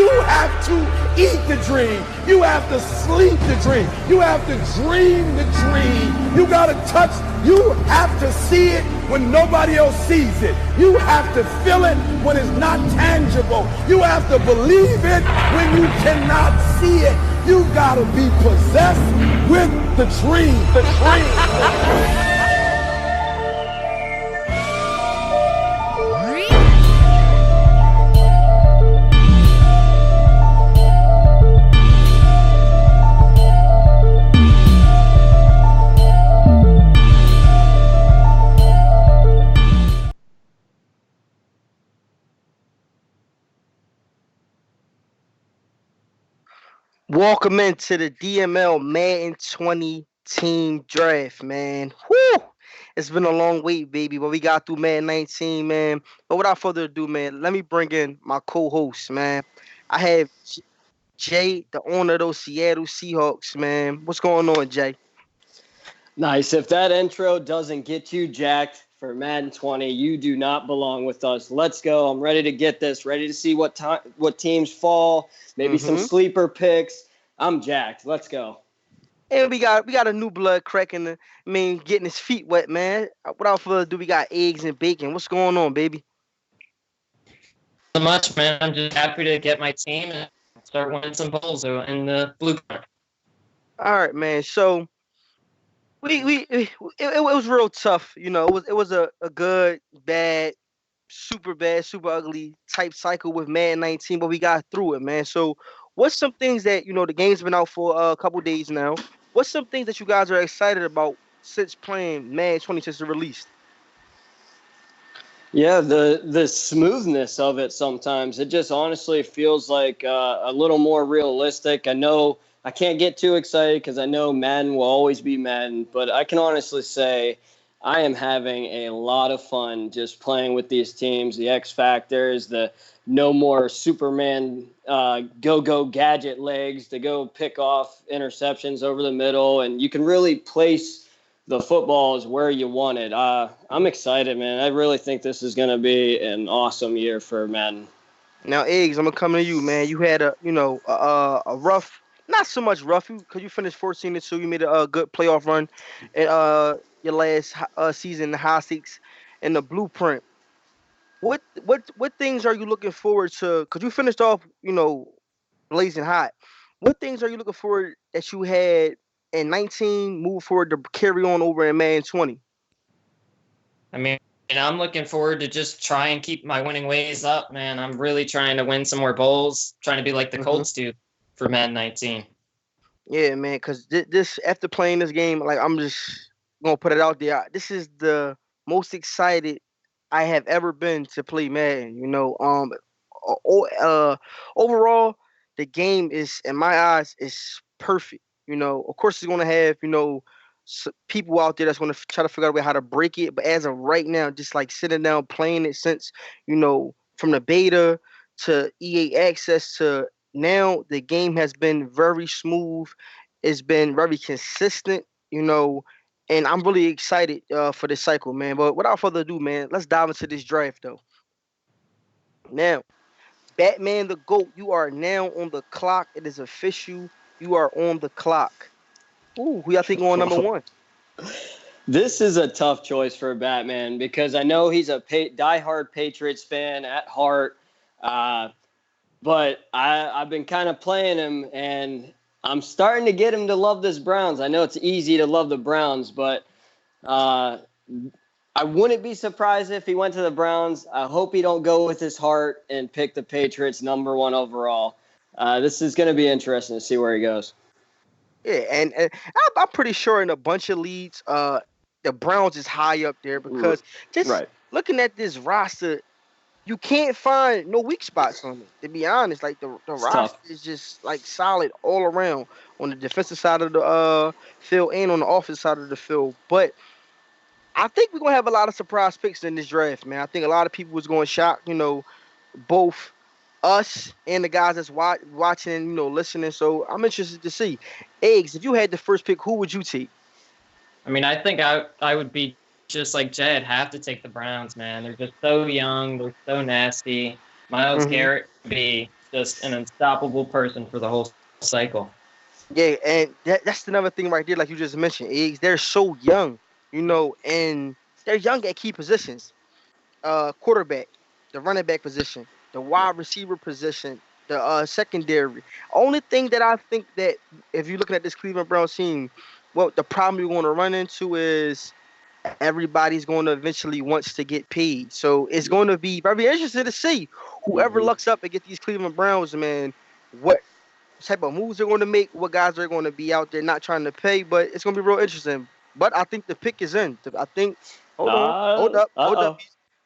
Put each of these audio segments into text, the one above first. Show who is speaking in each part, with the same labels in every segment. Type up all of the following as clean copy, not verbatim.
Speaker 1: You have to eat the dream. You have to sleep the dream. You have to dream the dream. You got to touch. You have to see it when nobody else sees it. You have to feel it when it's not tangible. You have to believe it when you cannot see it. You got to be possessed with the dream. The dream.
Speaker 2: Welcome into the DML Madden 20 team draft, man. Whew! It's been a long wait, baby, but we got through Madden 19, man. But without further ado, man, let me bring in my co-host, man. I have Jay, the owner of those Seattle Seahawks, man. What's going on, Jay?
Speaker 3: Nice. If that intro doesn't get you jacked for Madden 20, you do not belong with us. Let's go. I'm ready to get this. Ready to see what teams fall. Maybe some sleeper picks. I'm jacked. Let's go.
Speaker 2: And we got a new blood cracking. Getting his feet wet, man. Without further ado, we got eggs and bacon. What's going on, baby?
Speaker 4: So much, man. I'm just happy to get my team and start winning some bowls in the BluePrint.
Speaker 2: All right, man. So it was real tough. You know, it was a good, bad, super ugly type cycle with Madden 19, but we got through it, man. So what's some things that, the game's been out for a couple days now. What's some things that you guys are excited about since playing Madden 20 since it released?
Speaker 3: Yeah, the smoothness of it sometimes. It just honestly feels like a little more realistic. I know I can't get too excited because I know Madden will always be Madden, but I can honestly say I am having a lot of fun just playing with these teams, the X Factors, the no more Superman go gadget legs to go pick off interceptions over the middle, and you can really place the football is where you want it. I'm excited, man. I really think this is going to be an awesome year for Madden.
Speaker 2: Now, Eggs, I'm gonna come to you, man. You had a rough, not so much rough, because you finished 14-2. You made a good playoff run in your last season, the Highstakes and the BluePrint. What things are you looking forward to? Because you finished off, blazing hot. What things are you looking forward that you had in 19 move forward to carry on over in Madden 20?
Speaker 4: I'm looking forward to just try and keep my winning ways up, man. I'm really trying to win some more bowls, trying to be like the Colts do for Madden 19.
Speaker 2: Yeah, man, because this after playing this game, like, I'm just gonna put it out there. This is the most excited I have ever been to play Madden. Overall, the game is, in my eyes, is perfect. Of course, it's gonna have people out there that's gonna try to figure out a way how to break it. But as of right now, just like sitting down playing it since from the beta to EA access to now, the game has been very smooth. It's been very consistent. And I'm really excited for this cycle, man. But without further ado, man, let's dive into this draft, though. Now, Batman the GOAT, you are now on the clock. It is official. You are on the clock. Ooh, who y'all think on number one?
Speaker 3: This is a tough choice for Batman because I know he's a diehard Patriots fan at heart. But I've been kind of playing him, and I'm starting to get him to love this Browns. I know it's easy to love the Browns, but I wouldn't be surprised if he went to the Browns. I hope he don't go with his heart and pick the Patriots number one overall. This is going to be interesting to see where he goes.
Speaker 2: Yeah, and I'm pretty sure in a bunch of leagues, the Browns is high up there because looking at this roster, you can't find no weak spots on it. To be honest, like the roster is just like solid all around on the defensive side of the field and on the offensive side of the field. But I think we're gonna have a lot of surprise picks in this draft, man. I think a lot of people was going to shock, both us and the guys that's watching, listening. So I'm interested to see. Eggs, if you had the first pick, who would you take?
Speaker 4: I think I would be just like Jed, have to take the Browns, man. They're just so young. They're so nasty. Myles Garrett would be just an unstoppable person for the whole cycle.
Speaker 2: Yeah, and that's another thing right there, like you just mentioned. Is they're so young, and they're young at key positions. Quarterback, the running back position, the wide receiver position, the secondary. Only thing that I think that if you're looking at this Cleveland Browns team, well, the problem you're going to run into is everybody's going to eventually wants to get paid. So it's going to be very interesting to see whoever
Speaker 3: Mhm.
Speaker 2: lucks up and get these Cleveland Browns, man, what type of moves they're going to make, what guys are going to be out there not trying to pay, but it's going to be real interesting. But I think the pick is in. I think, hold on, hold up.
Speaker 3: Uh-oh.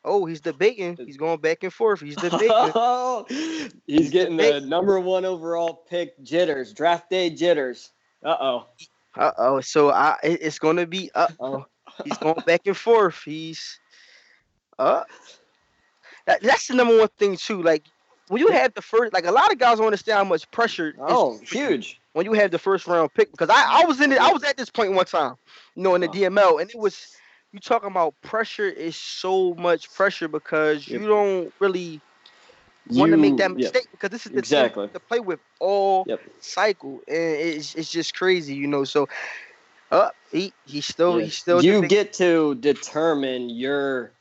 Speaker 2: Oh, he's debating. He's going back and forth. He's debating.
Speaker 3: He's
Speaker 2: He's
Speaker 3: getting the
Speaker 2: debating.
Speaker 3: number 1 overall pick jitters, draft day jitters. Uh-oh.
Speaker 2: So it's going to be He's going back and forth. He's uh that's the number one thing too. Like when you have the first, like a lot of guys don't understand how much pressure is
Speaker 3: Oh,
Speaker 2: for you
Speaker 3: huge.
Speaker 2: when you have the first round pick. Because I was in it. I was at this point one time, in the
Speaker 3: Oh,
Speaker 2: DML, and it was you talking about pressure is so much pressure because
Speaker 3: yep.
Speaker 2: you don't really want to make that
Speaker 3: Yep.
Speaker 2: mistake because this is the team
Speaker 3: Exactly.
Speaker 2: to play with all
Speaker 3: Yep.
Speaker 2: cycle, and it's just crazy. So
Speaker 3: Yeah.
Speaker 2: he's still
Speaker 3: You
Speaker 2: debating.
Speaker 3: get to determine your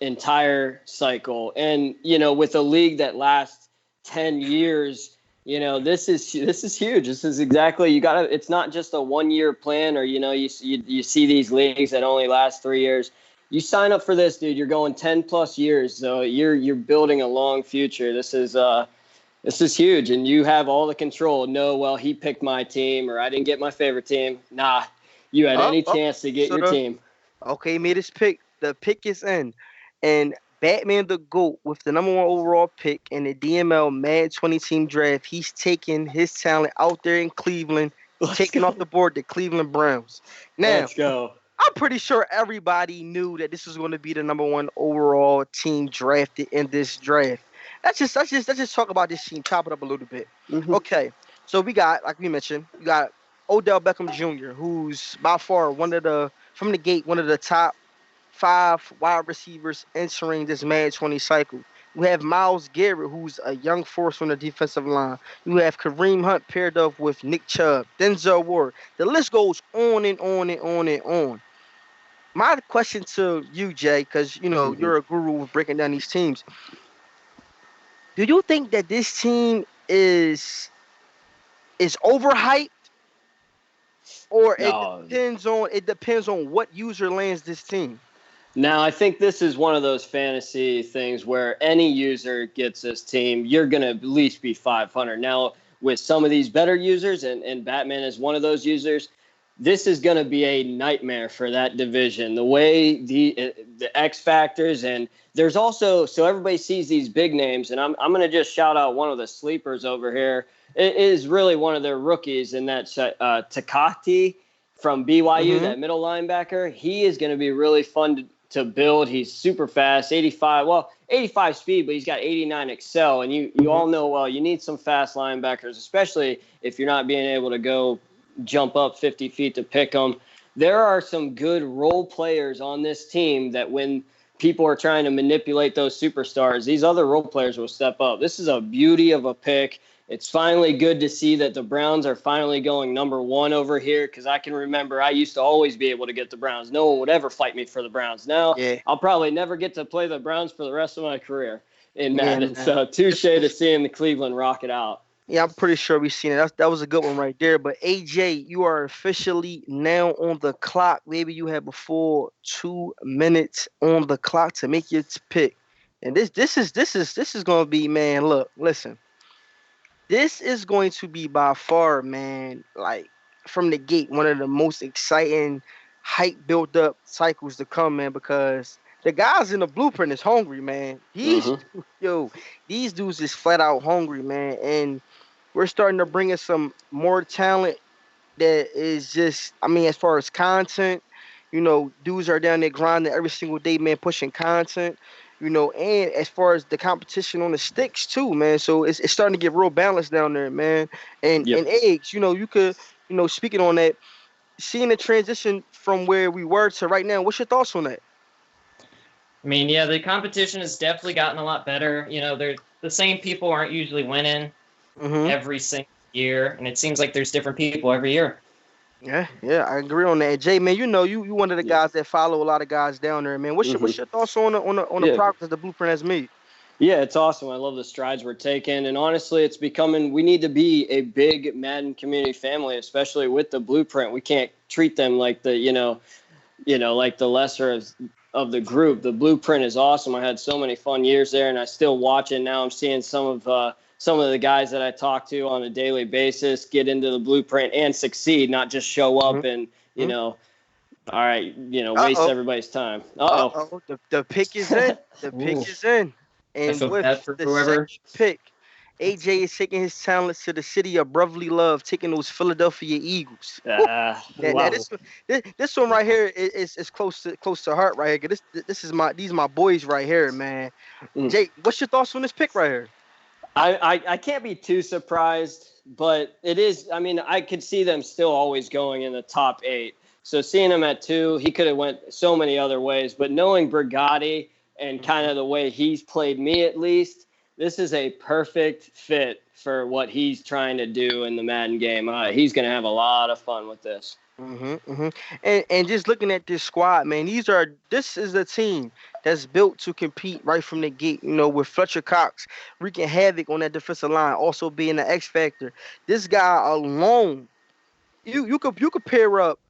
Speaker 3: entire cycle. And, with a league that lasts 10 years, this is huge. This is exactly, it's not just a 1-year plan or, you see these leagues that only last 3 years. You sign up for this, dude, you're going 10 plus years. So you're building a long future. This is huge, and you have all the control. No, well, he picked my team, or I didn't get my favorite team. Nah, you had any
Speaker 2: Up.
Speaker 3: chance to get
Speaker 2: So
Speaker 3: your team.
Speaker 2: okay, he made his pick. The pick is in. And Batman the GOAT with the number one overall pick in the DML Mad 20 team draft, he's taking his talent out there in Cleveland,
Speaker 3: Let's
Speaker 2: taking off
Speaker 3: go.
Speaker 2: the board the Cleveland Browns. Now,
Speaker 3: Let's go.
Speaker 2: I'm pretty sure everybody knew that this was going to be the number one overall team drafted in this draft. Let's just talk about this team, chop it up a little bit.
Speaker 3: Hmm.
Speaker 2: Okay, so we got, like we mentioned, we got Odell Beckham Jr., who's by far from the gate, one of the top 5 wide receivers entering this Mad 20 cycle. You have Miles Garrett, who's a young force from the defensive line. You have Kareem Hunt paired up with Nick Chubb, Denzel Ward. The list goes on and on and on and on. My question to you, Jay, because
Speaker 3: Hmm.
Speaker 2: you're a guru with breaking down these teams. Do you think that this team is overhyped, or it
Speaker 3: No.
Speaker 2: depends on what user lands this team?
Speaker 3: Now, I think this is one of those fantasy things where any user gets this team, you're going to at least be 500. Now, with some of these better users, and Batman is one of those users, this is going to be a nightmare for that division. The way the X factors, and there's also, so everybody sees these big names, and I'm going to just shout out one of the sleepers over here. It is really one of their rookies, and that's Takati from BYU,
Speaker 2: Mm-hmm.
Speaker 3: that middle linebacker. He is going to be really fun to build. He's super fast, 85 speed, but he's got 89 excel. And you
Speaker 2: Mm-hmm.
Speaker 3: all know, well, you need some fast linebackers, especially if you're not being able to go jump up 50 feet to pick them. There are some good role players on this team that when people are trying to manipulate those superstars, these other role players will step up. This is a beauty of a pick. It's finally good to see that the Browns are finally going number 1 over here, because I can remember I used to always be able to get the Browns. No one would ever fight me for the Browns. Now
Speaker 2: Yeah.
Speaker 3: I'll probably never get to play the Browns for the rest of my career in
Speaker 2: Yeah,
Speaker 3: Madden.
Speaker 2: man.
Speaker 3: So touche to seeing the Cleveland rock it out.
Speaker 2: Yeah, I'm pretty sure we've seen it. That was a good one right there. But AJ, you are officially now on the clock. Maybe you have a full 2 minutes on the clock to make your pick. And this is gonna be, man. Look, listen. This is going to be by far, man, like from the gate, one of the most exciting, hype built up cycles to come, man, because the guys in the blueprint is hungry, man.
Speaker 3: Mm-hmm.
Speaker 2: Yo, these dudes is flat out hungry, man. And we're starting to bring in some more talent that is just, I mean, as far as content, dudes are down there grinding every single day, man, pushing content, and as far as the competition on the sticks too, man. So it's starting to get real balanced down there, man. And
Speaker 3: Yep.
Speaker 2: eggs, you could, speaking on that, seeing the transition from where we were to right now, what's your thoughts on that?
Speaker 4: I mean, yeah, the competition has definitely gotten a lot better. They're the same people aren't usually winning.
Speaker 2: Mm-hmm.
Speaker 4: every single year, and it seems like there's different people every year.
Speaker 2: Yeah, I agree on that. Jay, man, you one of the
Speaker 3: Yeah.
Speaker 2: guys that follow a lot of guys down there, man.
Speaker 3: Hmm.
Speaker 2: What's your thoughts on the
Speaker 3: Yeah.
Speaker 2: progress the Blueprint has made?
Speaker 3: Yeah, it's awesome. I love the strides we're taking. And honestly, it's becoming, we need to be a big Madden community family, especially with the Blueprint. We can't treat them like the, like the lesser of the group. The Blueprint is awesome. I had so many fun years there, and I still watch it now. I'm seeing some of the guys that I talk to on a daily basis get into the Blueprint and succeed, not just show up and, all right,
Speaker 2: Uh
Speaker 3: waste
Speaker 2: oh,
Speaker 3: everybody's time. Uh-oh.
Speaker 2: the pick is in. The pick
Speaker 4: Ooh,
Speaker 2: is in,
Speaker 4: I
Speaker 2: and
Speaker 4: feel
Speaker 2: with
Speaker 4: bad for
Speaker 2: the
Speaker 4: whoever.
Speaker 2: second pick, AJ is taking his talents to the city of brotherly love, taking those Philadelphia Eagles. Woo! Now
Speaker 3: Wow.
Speaker 2: this one right here is close to heart right here. 'Cause this is these my boys right here, man.
Speaker 3: Mm.
Speaker 2: Jay, what's your thoughts on this pick right here?
Speaker 3: I can't be too surprised, but it is. I mean, I could see them still always going in the top 8. So seeing him at 2, he could have went so many other ways. But knowing Brigatti and kind of the way he's played me, at least, this is a perfect fit for what he's trying to do in the Madden game. He's going to have a lot of fun with this.
Speaker 2: And just looking at this squad, man, this is a team that's built to compete right from the gate. You know, with Fletcher Cox wreaking havoc on that defensive line, also being the X factor. This guy alone, you could pair up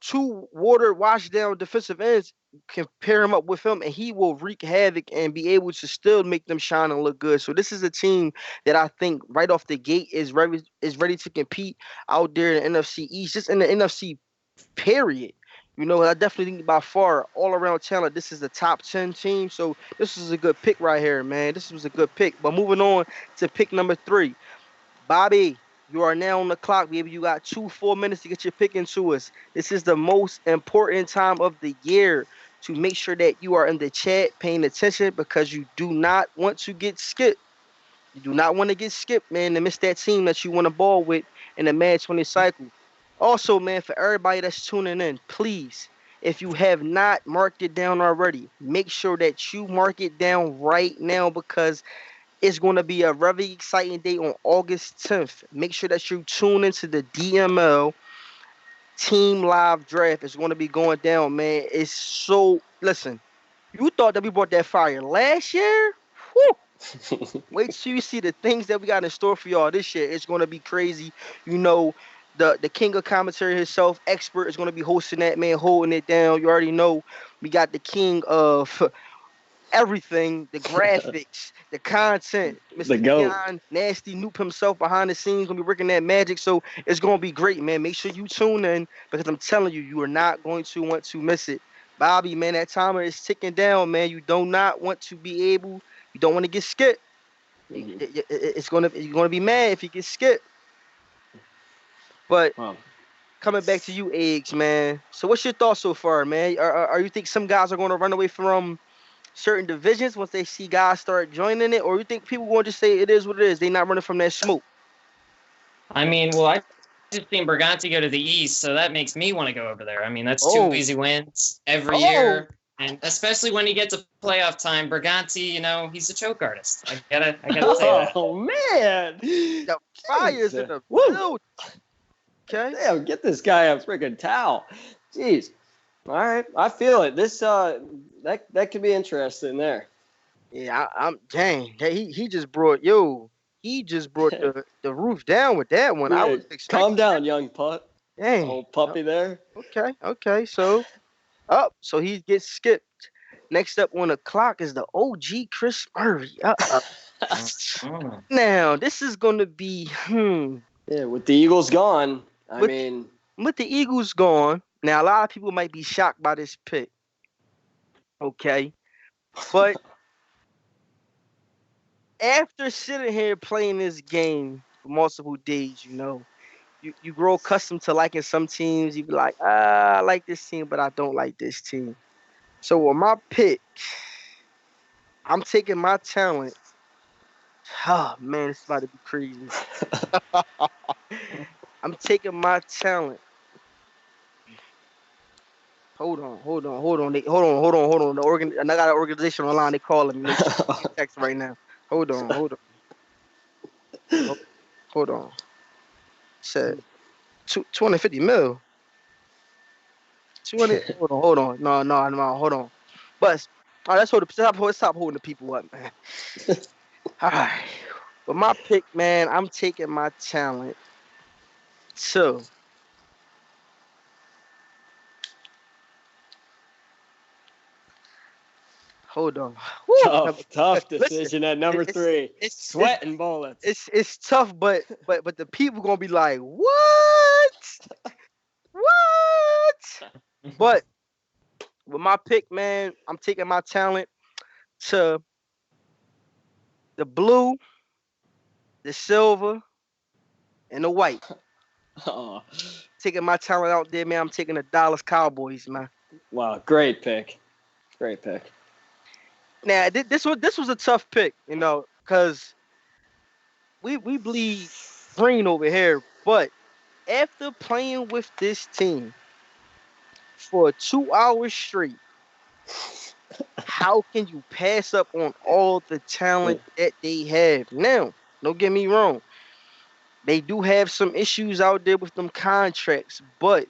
Speaker 2: two water wash down defensive ends, can pair him up with him, and he will wreak havoc and be able to still make them shine and look good. So this is a team that I think right off the gate is ready to compete out there in the NFC East, just in the NFC period. You know, I definitely think by far all around talent, this is the top 10 team. So this is a good pick right here, man. This was a good pick. But moving on to pick number 3. Bobby, you are now on the clock, baby. You got 4 minutes to get your pick into us. This is the most important time of the year to make sure that you are in the chat paying attention because you do not want to get skipped. You do not want to get skipped, man, and miss that team that you want to ball with in the Mad 20 cycle. Also, man, for everybody that's tuning in, please, if you have not marked it down already, make sure that you mark it down right now because it's going to be a very exciting day on August 10th. Make sure that you tune into the DML Team Live Draft. It's going to be going down, man. It's so, listen, you thought that we brought that fire last year? Whew. Wait till you see the things that we got in store for y'all this year. It's going to be crazy. You know, the king of commentary himself, Expert, is going to be hosting that, man, holding it down. You already know we got the king of everything, the graphics, the content.
Speaker 3: The
Speaker 2: Mr.
Speaker 3: GOAT.
Speaker 2: Dion Nasty Noop himself behind the scenes gonna be working that magic. So it's gonna be great, man. Make sure you tune in because I'm telling you, you are not going to want to miss it. Bobby, man, that timer is ticking down, man. You do not want to be able, you don't want to get skipped. You're gonna be mad if you get skipped. But
Speaker 3: Wow.
Speaker 2: coming back to you, Eggs, man. So what's your thoughts so far, man? Are you think some guys are gonna run away from certain divisions once they see guys start joining it, or you think people going to just say it is what it is? They not running from that smoke.
Speaker 4: I mean, well, I just seen Berganti go to the East, so that makes me want to go over there. I mean, that's 2
Speaker 2: Oh,
Speaker 4: easy wins every
Speaker 2: oh,
Speaker 4: year, and especially when he gets a playoff time, Berganti, he's a choke artist. I gotta say that.
Speaker 3: Oh man.
Speaker 2: the fire's in the
Speaker 3: Woo.
Speaker 2: build. Okay.
Speaker 3: Damn, get this guy a freaking towel. Jeez. All right, I feel it. This that could be interesting there.
Speaker 2: Yeah, I'm dang. He just brought the roof down with that one. I
Speaker 3: Yeah,
Speaker 2: was expecting.
Speaker 3: calm down, young putt.
Speaker 2: Dang.
Speaker 3: Old puppy there.
Speaker 2: Okay. So he gets skipped. Next up on the clock is the OG Chris Murray.
Speaker 4: Mm.
Speaker 2: Now this is gonna be
Speaker 3: Yeah, with the Eagles gone,
Speaker 2: With the Eagles gone, now a lot of people might be shocked by this pick. Okay. But after sitting here playing this game for multiple days, you grow accustomed to liking some teams. You be like, I like this team, but I don't like this team. So on my pick, I'm taking my talent. Oh man, this is about to be crazy. I'm taking my talent. Hold on. Hold on. I got an organization online. They calling me. They text right now. Hold on. Oh, hold on. Said 250 mil. 200. Hold on. No. Hold on. But all right, let's stop holding the people up, man. All right. But my pick, man, I'm taking my talent to. Hold on. Woo.
Speaker 3: Tough
Speaker 2: Listen,
Speaker 3: decision at number
Speaker 2: it's
Speaker 3: 3.
Speaker 2: it's
Speaker 3: Sweating bullets.
Speaker 2: it's tough, but the people gonna be like, what? What? But with my pick, man, I'm taking my talent to the blue, the silver, and the white.
Speaker 3: Oh,
Speaker 2: Taking my talent out there, man. I'm taking the Dallas Cowboys, man.
Speaker 3: wow, great pick. Great pick.
Speaker 2: Now, this was a tough pick, because we bleed green over here. But after playing with this team for 2 hours straight, how can you pass up on all the talent that they have? Now, don't get me wrong. They do have some issues out there with them contracts, but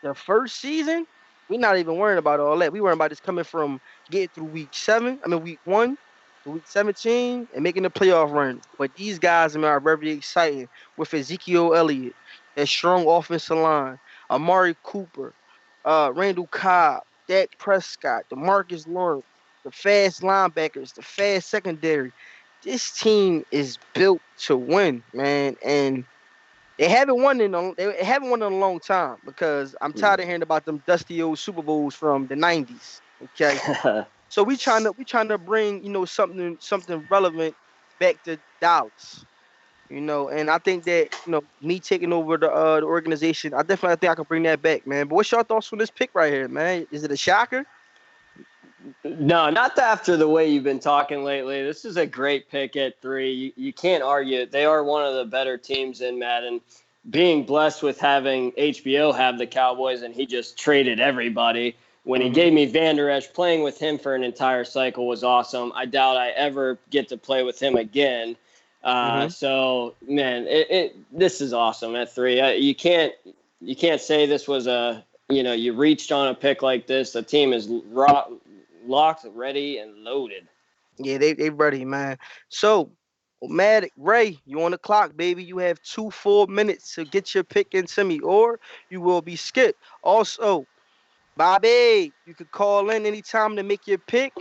Speaker 2: the first season, we're not even worrying about all that. We worrying about this coming from getting through week 1 to week 17 and making the playoff run. But these guys, man, are very exciting with Ezekiel Elliott, that strong offensive line, Amari Cooper, Randall Cobb, Dak Prescott, DeMarcus Lawrence, the fast linebackers, the fast secondary. This team is built to win, man, and they haven't won in a long time because I'm tired of hearing about them dusty old Super Bowls from the '90s. Okay, so we trying to bring something relevant back to Dallas. And I think that me taking over the organization, I definitely think I can bring that back, man. But what's your thoughts on this pick right here, man? Is it a shocker?
Speaker 3: No, not after the way you've been talking lately. This is a great pick at 3. You can't argue it. They are one of the better teams in Madden. Being blessed with having HBO have the Cowboys, and he just traded everybody. When he gave me Van Der Esch, playing with him for an entire cycle was awesome. I doubt I ever get to play with him again.
Speaker 2: Mm-hmm.
Speaker 3: So, man, this is awesome at 3. You can't say this was you reached on a pick like this. The team is locked, ready, and loaded.
Speaker 2: Yeah, they ready, man. So, Matic Ray, you on the clock, baby. You have 2 full minutes to get your pick into me, or you will be skipped. Also, Bobby, you could call in anytime to make your pick.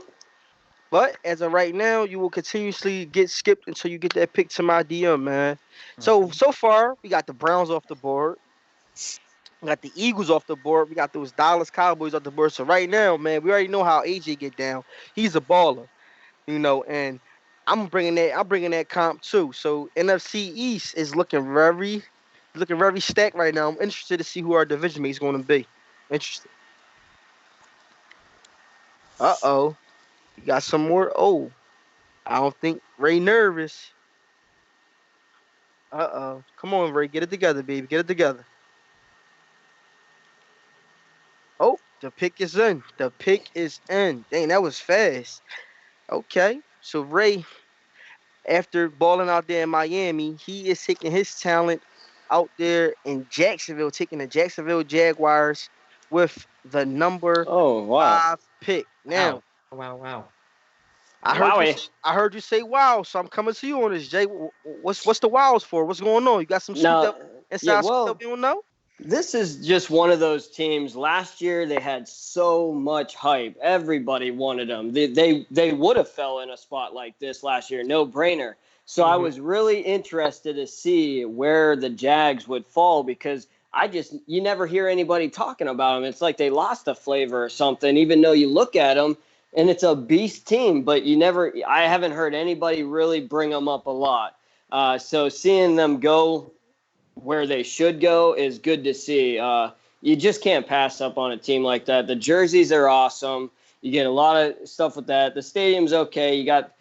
Speaker 2: But as of right now, you will continuously get skipped until you get that pick to my DM, man. So far, we got the Browns off the board. We got the Eagles off the board. We got those Dallas Cowboys off the board. So right now, man, we already know how AJ get down. He's a baller. And I'm bringing that comp too. So NFC East is looking very stacked right now. I'm interested to see who our division mate is going to be. Interested. Uh-oh. You got some more. Oh, I don't think Ray nervous. Uh-oh. Come on, Ray. Get it together, baby. Get it together. Oh, the pick is in. The pick is in. Dang, that was fast. Okay. So Ray, after balling out there in Miami, he is taking his talent out there in Jacksonville, taking the Jacksonville Jaguars with the number
Speaker 3: Oh, wow.
Speaker 2: 5 pick. Now,
Speaker 4: Wow.
Speaker 2: I heard you.
Speaker 3: Wowie.
Speaker 2: I heard you say wow, so I'm coming to you on this, Jay. What's the wows for? What's going on? You got some scoop
Speaker 3: Now,
Speaker 2: that inside scoop that
Speaker 3: well,
Speaker 2: we don't know?
Speaker 3: this is just one of those teams. Last year, they had so much hype. Everybody wanted them. They would have fell in a spot like this last year, no brainer. So I was really interested to see where the Jags would fall because you never hear anybody talking about them. It's like they lost a flavor or something, even though you look at them and it's a beast team, but I haven't heard anybody really bring them up a lot. So seeing them go where they should go is good to see. You just can't pass up on a team like that. The jerseys are awesome. You get a lot of stuff with that. The stadium's okay. You got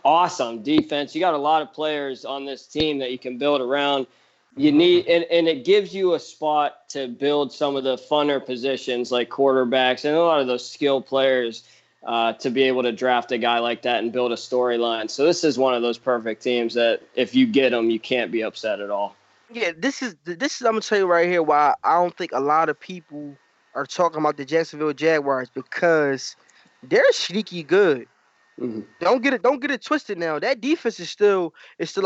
Speaker 3: awesome defense. You got a lot of players on this team that you can build around. You need, and it gives you a spot to build some of the funner positions like quarterbacks and a lot of those skill players. to be able to draft a guy like that and build a storyline. So this is one of those perfect teams that if you get them, you can't be upset at all.
Speaker 2: Yeah, this is I'm gonna tell you right here why I don't think a lot of people are talking about the Jacksonville Jaguars because they're sneaky good.
Speaker 3: Mhm.
Speaker 2: Don't get it twisted now. That defense is still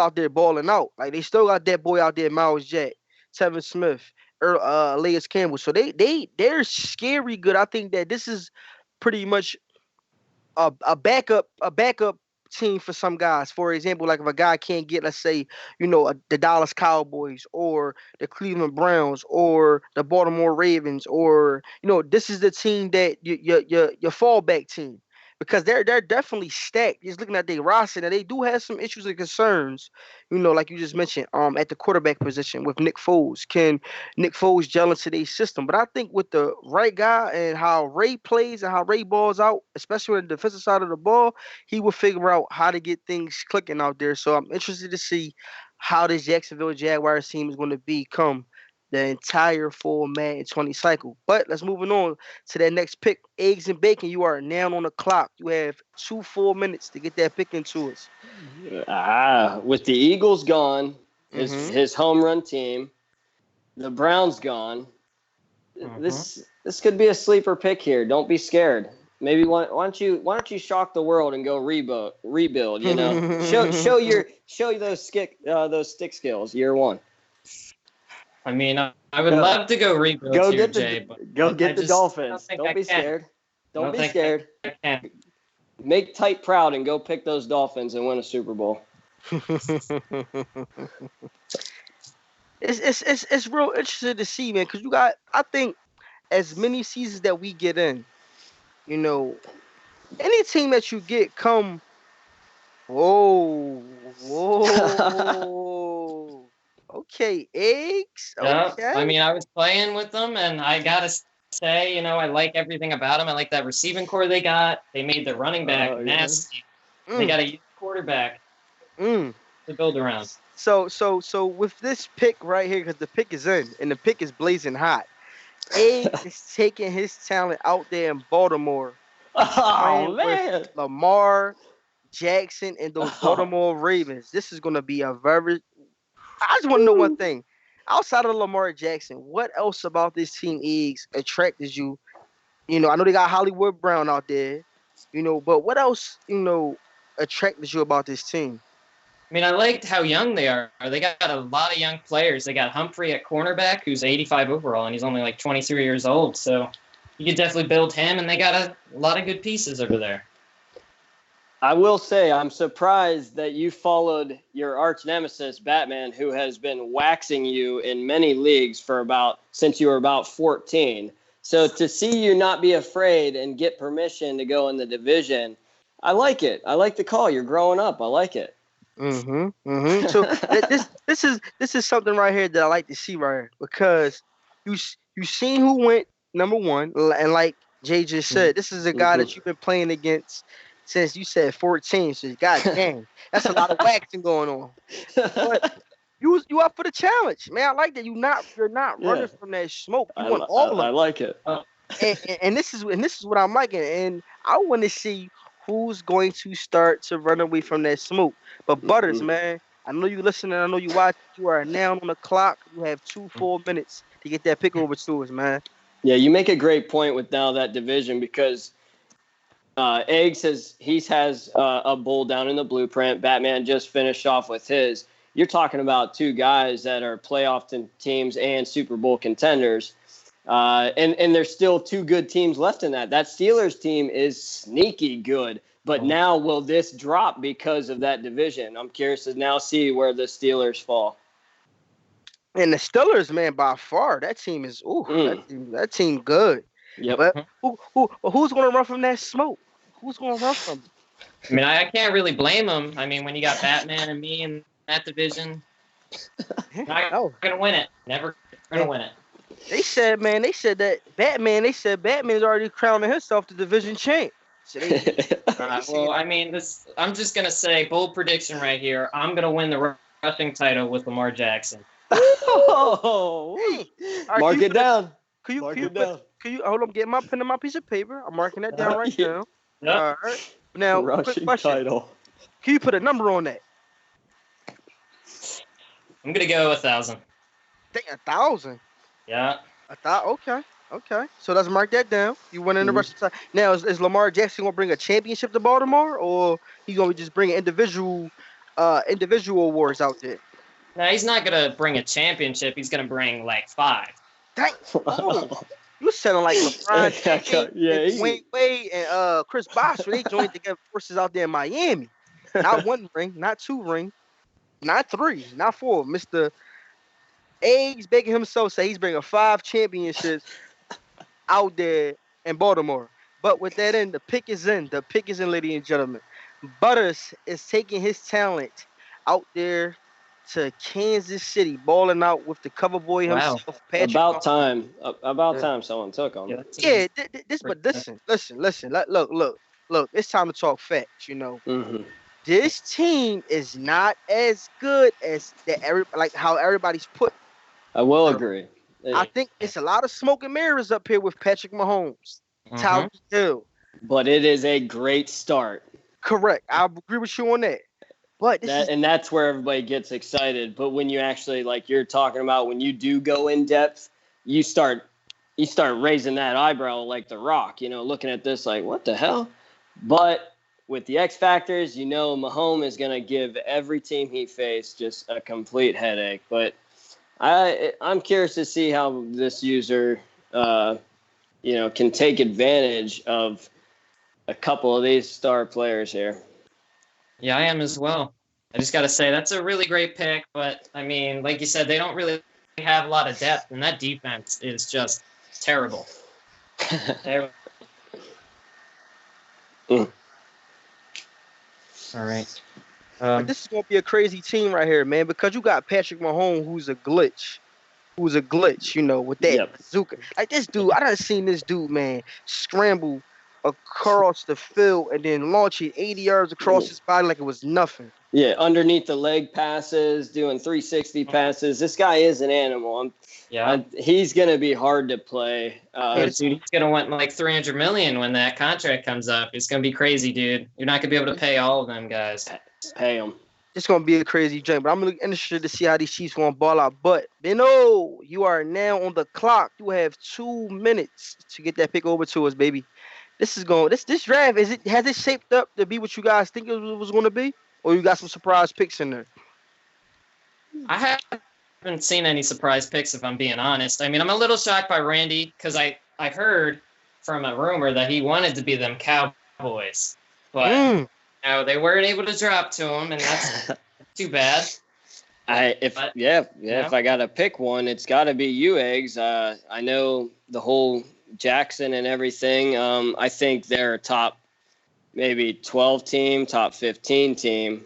Speaker 2: out there balling out. Like they still got that boy out there, Miles Jack, Tevin Smith, Elias Campbell. So they're scary good. I think that this is pretty much a backup team for some guys. For example, like if a guy can't get, let's say, the Dallas Cowboys or the Cleveland Browns or the Baltimore Ravens, or this is the team that your fallback team. Because they're definitely stacked. Just looking at their roster, and they do have some issues and concerns, like you just mentioned, at the quarterback position with Nick Foles. Can Nick Foles gel into their system? But I think with the right guy and how Ray plays and how Ray balls out, especially on the defensive side of the ball, he will figure out how to get things clicking out there. So I'm interested to see how this Jacksonville Jaguars team is going to become the entire full Madden 20 cycle. But let's moving on to that next pick. Eggs and bacon, you are now on the clock. You have 2 full minutes to get that pick into us.
Speaker 3: With the Eagles gone, his
Speaker 2: Mhm.
Speaker 3: his home run team, the Browns gone. This could be a sleeper pick here. Don't be scared. Maybe why don't you shock the world and go rebuild? Show those stick skills year one.
Speaker 4: I mean, I would
Speaker 3: Go.
Speaker 4: love to go rebuild
Speaker 3: Go
Speaker 4: here,
Speaker 3: get
Speaker 4: Jay,
Speaker 3: the
Speaker 4: but I just
Speaker 3: Dolphins.
Speaker 4: think
Speaker 3: Don't
Speaker 4: I
Speaker 3: be
Speaker 4: can.
Speaker 3: scared. Don't be
Speaker 4: think
Speaker 3: scared.
Speaker 4: I can.
Speaker 3: Make Tight proud and go pick those Dolphins and win a Super Bowl.
Speaker 2: It's real interesting to see, man, because I think as many seasons that we get in, you know, any team that you get come, whoa, whoa, okay, eggs,
Speaker 4: Yeah, I
Speaker 2: okay.
Speaker 4: mean, I was playing with them, and I gotta say, I like everything about them. I like that receiving core they got. They made the running back
Speaker 3: Oh yeah.
Speaker 4: nasty. They
Speaker 2: Mm,
Speaker 4: got a quarterback
Speaker 2: mm.
Speaker 4: to build around.
Speaker 2: So with this pick right here, because the pick is in and the pick is blazing hot, eggs is taking his talent out there in Baltimore,
Speaker 3: Oh
Speaker 2: playing with
Speaker 3: man.
Speaker 2: Lamar Jackson and those
Speaker 3: Oh.
Speaker 2: Baltimore Ravens. This is gonna be a very. I just want to know one thing. Outside of Lamar Jackson, what else about this team Eggs attracted you? I know they got Hollywood Brown out there, but what else, attracted you about this team?
Speaker 4: I mean, I liked how young they are. They got a lot of young players. They got Humphrey at cornerback, who's 85 overall, and he's only like 23 years old. So you could definitely build him, and they got a lot of good pieces over there.
Speaker 3: I will say I'm surprised that you followed your arch nemesis Batman, who has been waxing you in many leagues since you were about 14. So to see you not be afraid and get permission to go in the division, I like it. I like the call. You're growing up. I like it.
Speaker 2: Mm-hmm. Mm-hmm. So this is something right here that I like to see right here because you seen who went number one, and like Jay just said, this is a guy that you've been playing against since you said 14. So god dang, that's a lot of waxing going on. But you up for the challenge, man. I like that you're not
Speaker 3: Yeah.
Speaker 2: running from that smoke. You
Speaker 3: I,
Speaker 2: want
Speaker 3: I,
Speaker 2: all of
Speaker 3: I
Speaker 2: it.
Speaker 3: like it.
Speaker 2: And this is what I'm liking, and I want to see who's going to start to run away from that smoke. But Butters,
Speaker 3: Mhm.
Speaker 2: man, I know you listening. I know you watch. You are now on the clock. You have 2 full minutes to get that pick over to us, man.
Speaker 3: Yeah, you make a great point with now that division because Eggs has a bull down in the blueprint. Batman just finished off with his. You're talking about two guys that are playoff teams and Super Bowl contenders. And there's still two good teams left in that. That Steelers team is sneaky good. But now will this drop because of that division? I'm curious to now see where the Steelers fall.
Speaker 2: And the Steelers, man, by far, that team is that team good.
Speaker 3: Yep.
Speaker 2: But who's gonna run from that smoke? Who's gonna run from it?
Speaker 4: I mean, I can't really blame them. I mean, when you got Batman and me in that division, not
Speaker 2: Oh,
Speaker 4: gonna win it. Never gonna win it.
Speaker 2: they said that Batman's already crowning himself the division champ. So
Speaker 4: Well, I mean, I'm just gonna say bold prediction right here. I'm gonna win the rushing title with Lamar Jackson.
Speaker 3: Oh,
Speaker 2: All right,
Speaker 3: mark it down.
Speaker 2: Can you
Speaker 3: Mark
Speaker 2: can you
Speaker 3: it
Speaker 2: put
Speaker 3: down.
Speaker 2: can you hold on? Get my pen and my piece of paper. I'm marking that down right
Speaker 3: Yeah.
Speaker 2: now.
Speaker 4: Yep.
Speaker 2: All right. Now, quick
Speaker 3: Rushing
Speaker 2: question.
Speaker 3: title.
Speaker 2: Can you put a number on that?
Speaker 4: I'm gonna go 1,000.
Speaker 2: Dang, 1,000.
Speaker 4: Yeah.
Speaker 2: Okay. Okay. So let's mark that down. You went in the
Speaker 3: Mhm.
Speaker 2: rushing title. Now, is Lamar Jackson gonna bring a championship to Baltimore, or he gonna just bring individual awards out there?
Speaker 4: Now he's not gonna bring a championship. He's gonna bring like 5.
Speaker 2: Dang. Oh, you sounding like LeBron James
Speaker 3: Yeah,
Speaker 2: and
Speaker 3: easy.
Speaker 2: Dwayne Wade and Chris Bosh when they joined together forces out there in Miami. Not 1 ring, not 2 ring, not 3, not 4. Mr. Eggs Baker himself say he's bringing 5 championships out there in Baltimore. But with that in, the pick is in. The pick is in, ladies and gentlemen. Butters is taking his talent out there to Kansas City, balling out with the cover boy
Speaker 4: Wow.
Speaker 2: himself, Patrick
Speaker 3: About
Speaker 2: Mahomes.
Speaker 3: time. About
Speaker 2: Yeah.
Speaker 3: time someone took him.
Speaker 4: Yeah, that
Speaker 2: Yeah,
Speaker 4: team's
Speaker 2: this.
Speaker 4: pretty
Speaker 2: But
Speaker 4: good.
Speaker 2: listen. Look. It's time to talk facts.
Speaker 3: Hmm.
Speaker 2: This team is not as good as like how everybody's put.
Speaker 3: I will agree.
Speaker 2: I think it's a lot of smoke and mirrors up here with Patrick Mahomes,
Speaker 4: Mhm.
Speaker 2: Tyreek Hill.
Speaker 3: But it is a great start.
Speaker 2: Correct. I agree with you on that. But this is
Speaker 3: That's where everybody gets excited. But when you actually, like you're talking about, when you do go in depth, you start raising that eyebrow like The Rock, looking at this like, what the hell? But with the X factors, Mahomes is going to give every team he faced just a complete headache. But I'm curious to see how this user, can take advantage of a couple of these star players here.
Speaker 4: Yeah, I am as well. I just got to say that's a really great pick, but I mean, like you said, they don't really have a lot of depth, and that defense is just terrible. Terrible.
Speaker 3: Mm.
Speaker 4: All right.
Speaker 2: But this is gonna be a crazy team right here, man, because you got Patrick Mahomes, who's a glitch, with that
Speaker 3: Yep.
Speaker 2: bazooka. Like this dude, I done seen this dude, man, scramble across the field and then launch it 80 yards across his body like it was nothing.
Speaker 3: Yeah, underneath the leg passes, doing 360 passes. This guy is an animal.
Speaker 4: Yeah.
Speaker 3: He's going to be hard to play.
Speaker 4: Dude, he's gonna want like 300 million when that contract comes up. It's gonna be crazy, dude. You're not gonna be able to pay all of them guys.
Speaker 3: Pay him.
Speaker 2: It's gonna be a crazy joint, but I'm really interested to see how these Chiefs gonna ball out. But Beno, you are now on the clock. You have 2 minutes to get that pick over to us, baby. This draft has it shaped up to be what you guys think it was going to be, or you got some surprise picks in there?
Speaker 4: I haven't seen any surprise picks, if I'm being honest. I mean, I'm a little shocked by Randy because I heard from a rumor that he wanted to be them Cowboys, but they weren't able to drop to him, and that's too bad.
Speaker 3: If I got to pick one, it's got to be you, Eggs. I know the whole Jackson and everything. I think they're a top maybe 12 team, top 15 team.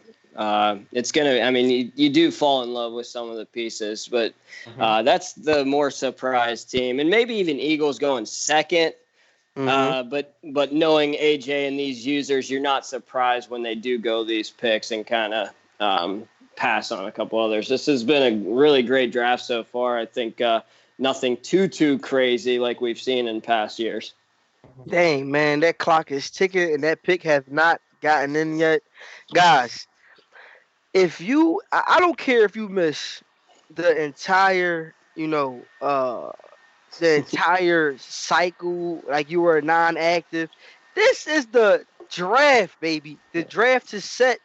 Speaker 3: It's going to, I mean, you do fall in love with some of the pieces, but that's the more surprise team. And maybe even Eagles going second. But knowing AJ and these users, you're not surprised when they do go these picks and kind of pass on a couple others. This has been a really great draft so far. I think nothing too crazy like we've seen in past years.
Speaker 2: Dang, man, that clock is ticking and that pick has not gotten in yet. Guys, I don't care if you miss the entire, the entire cycle, like you were non-active. This is the draft, baby. The draft to set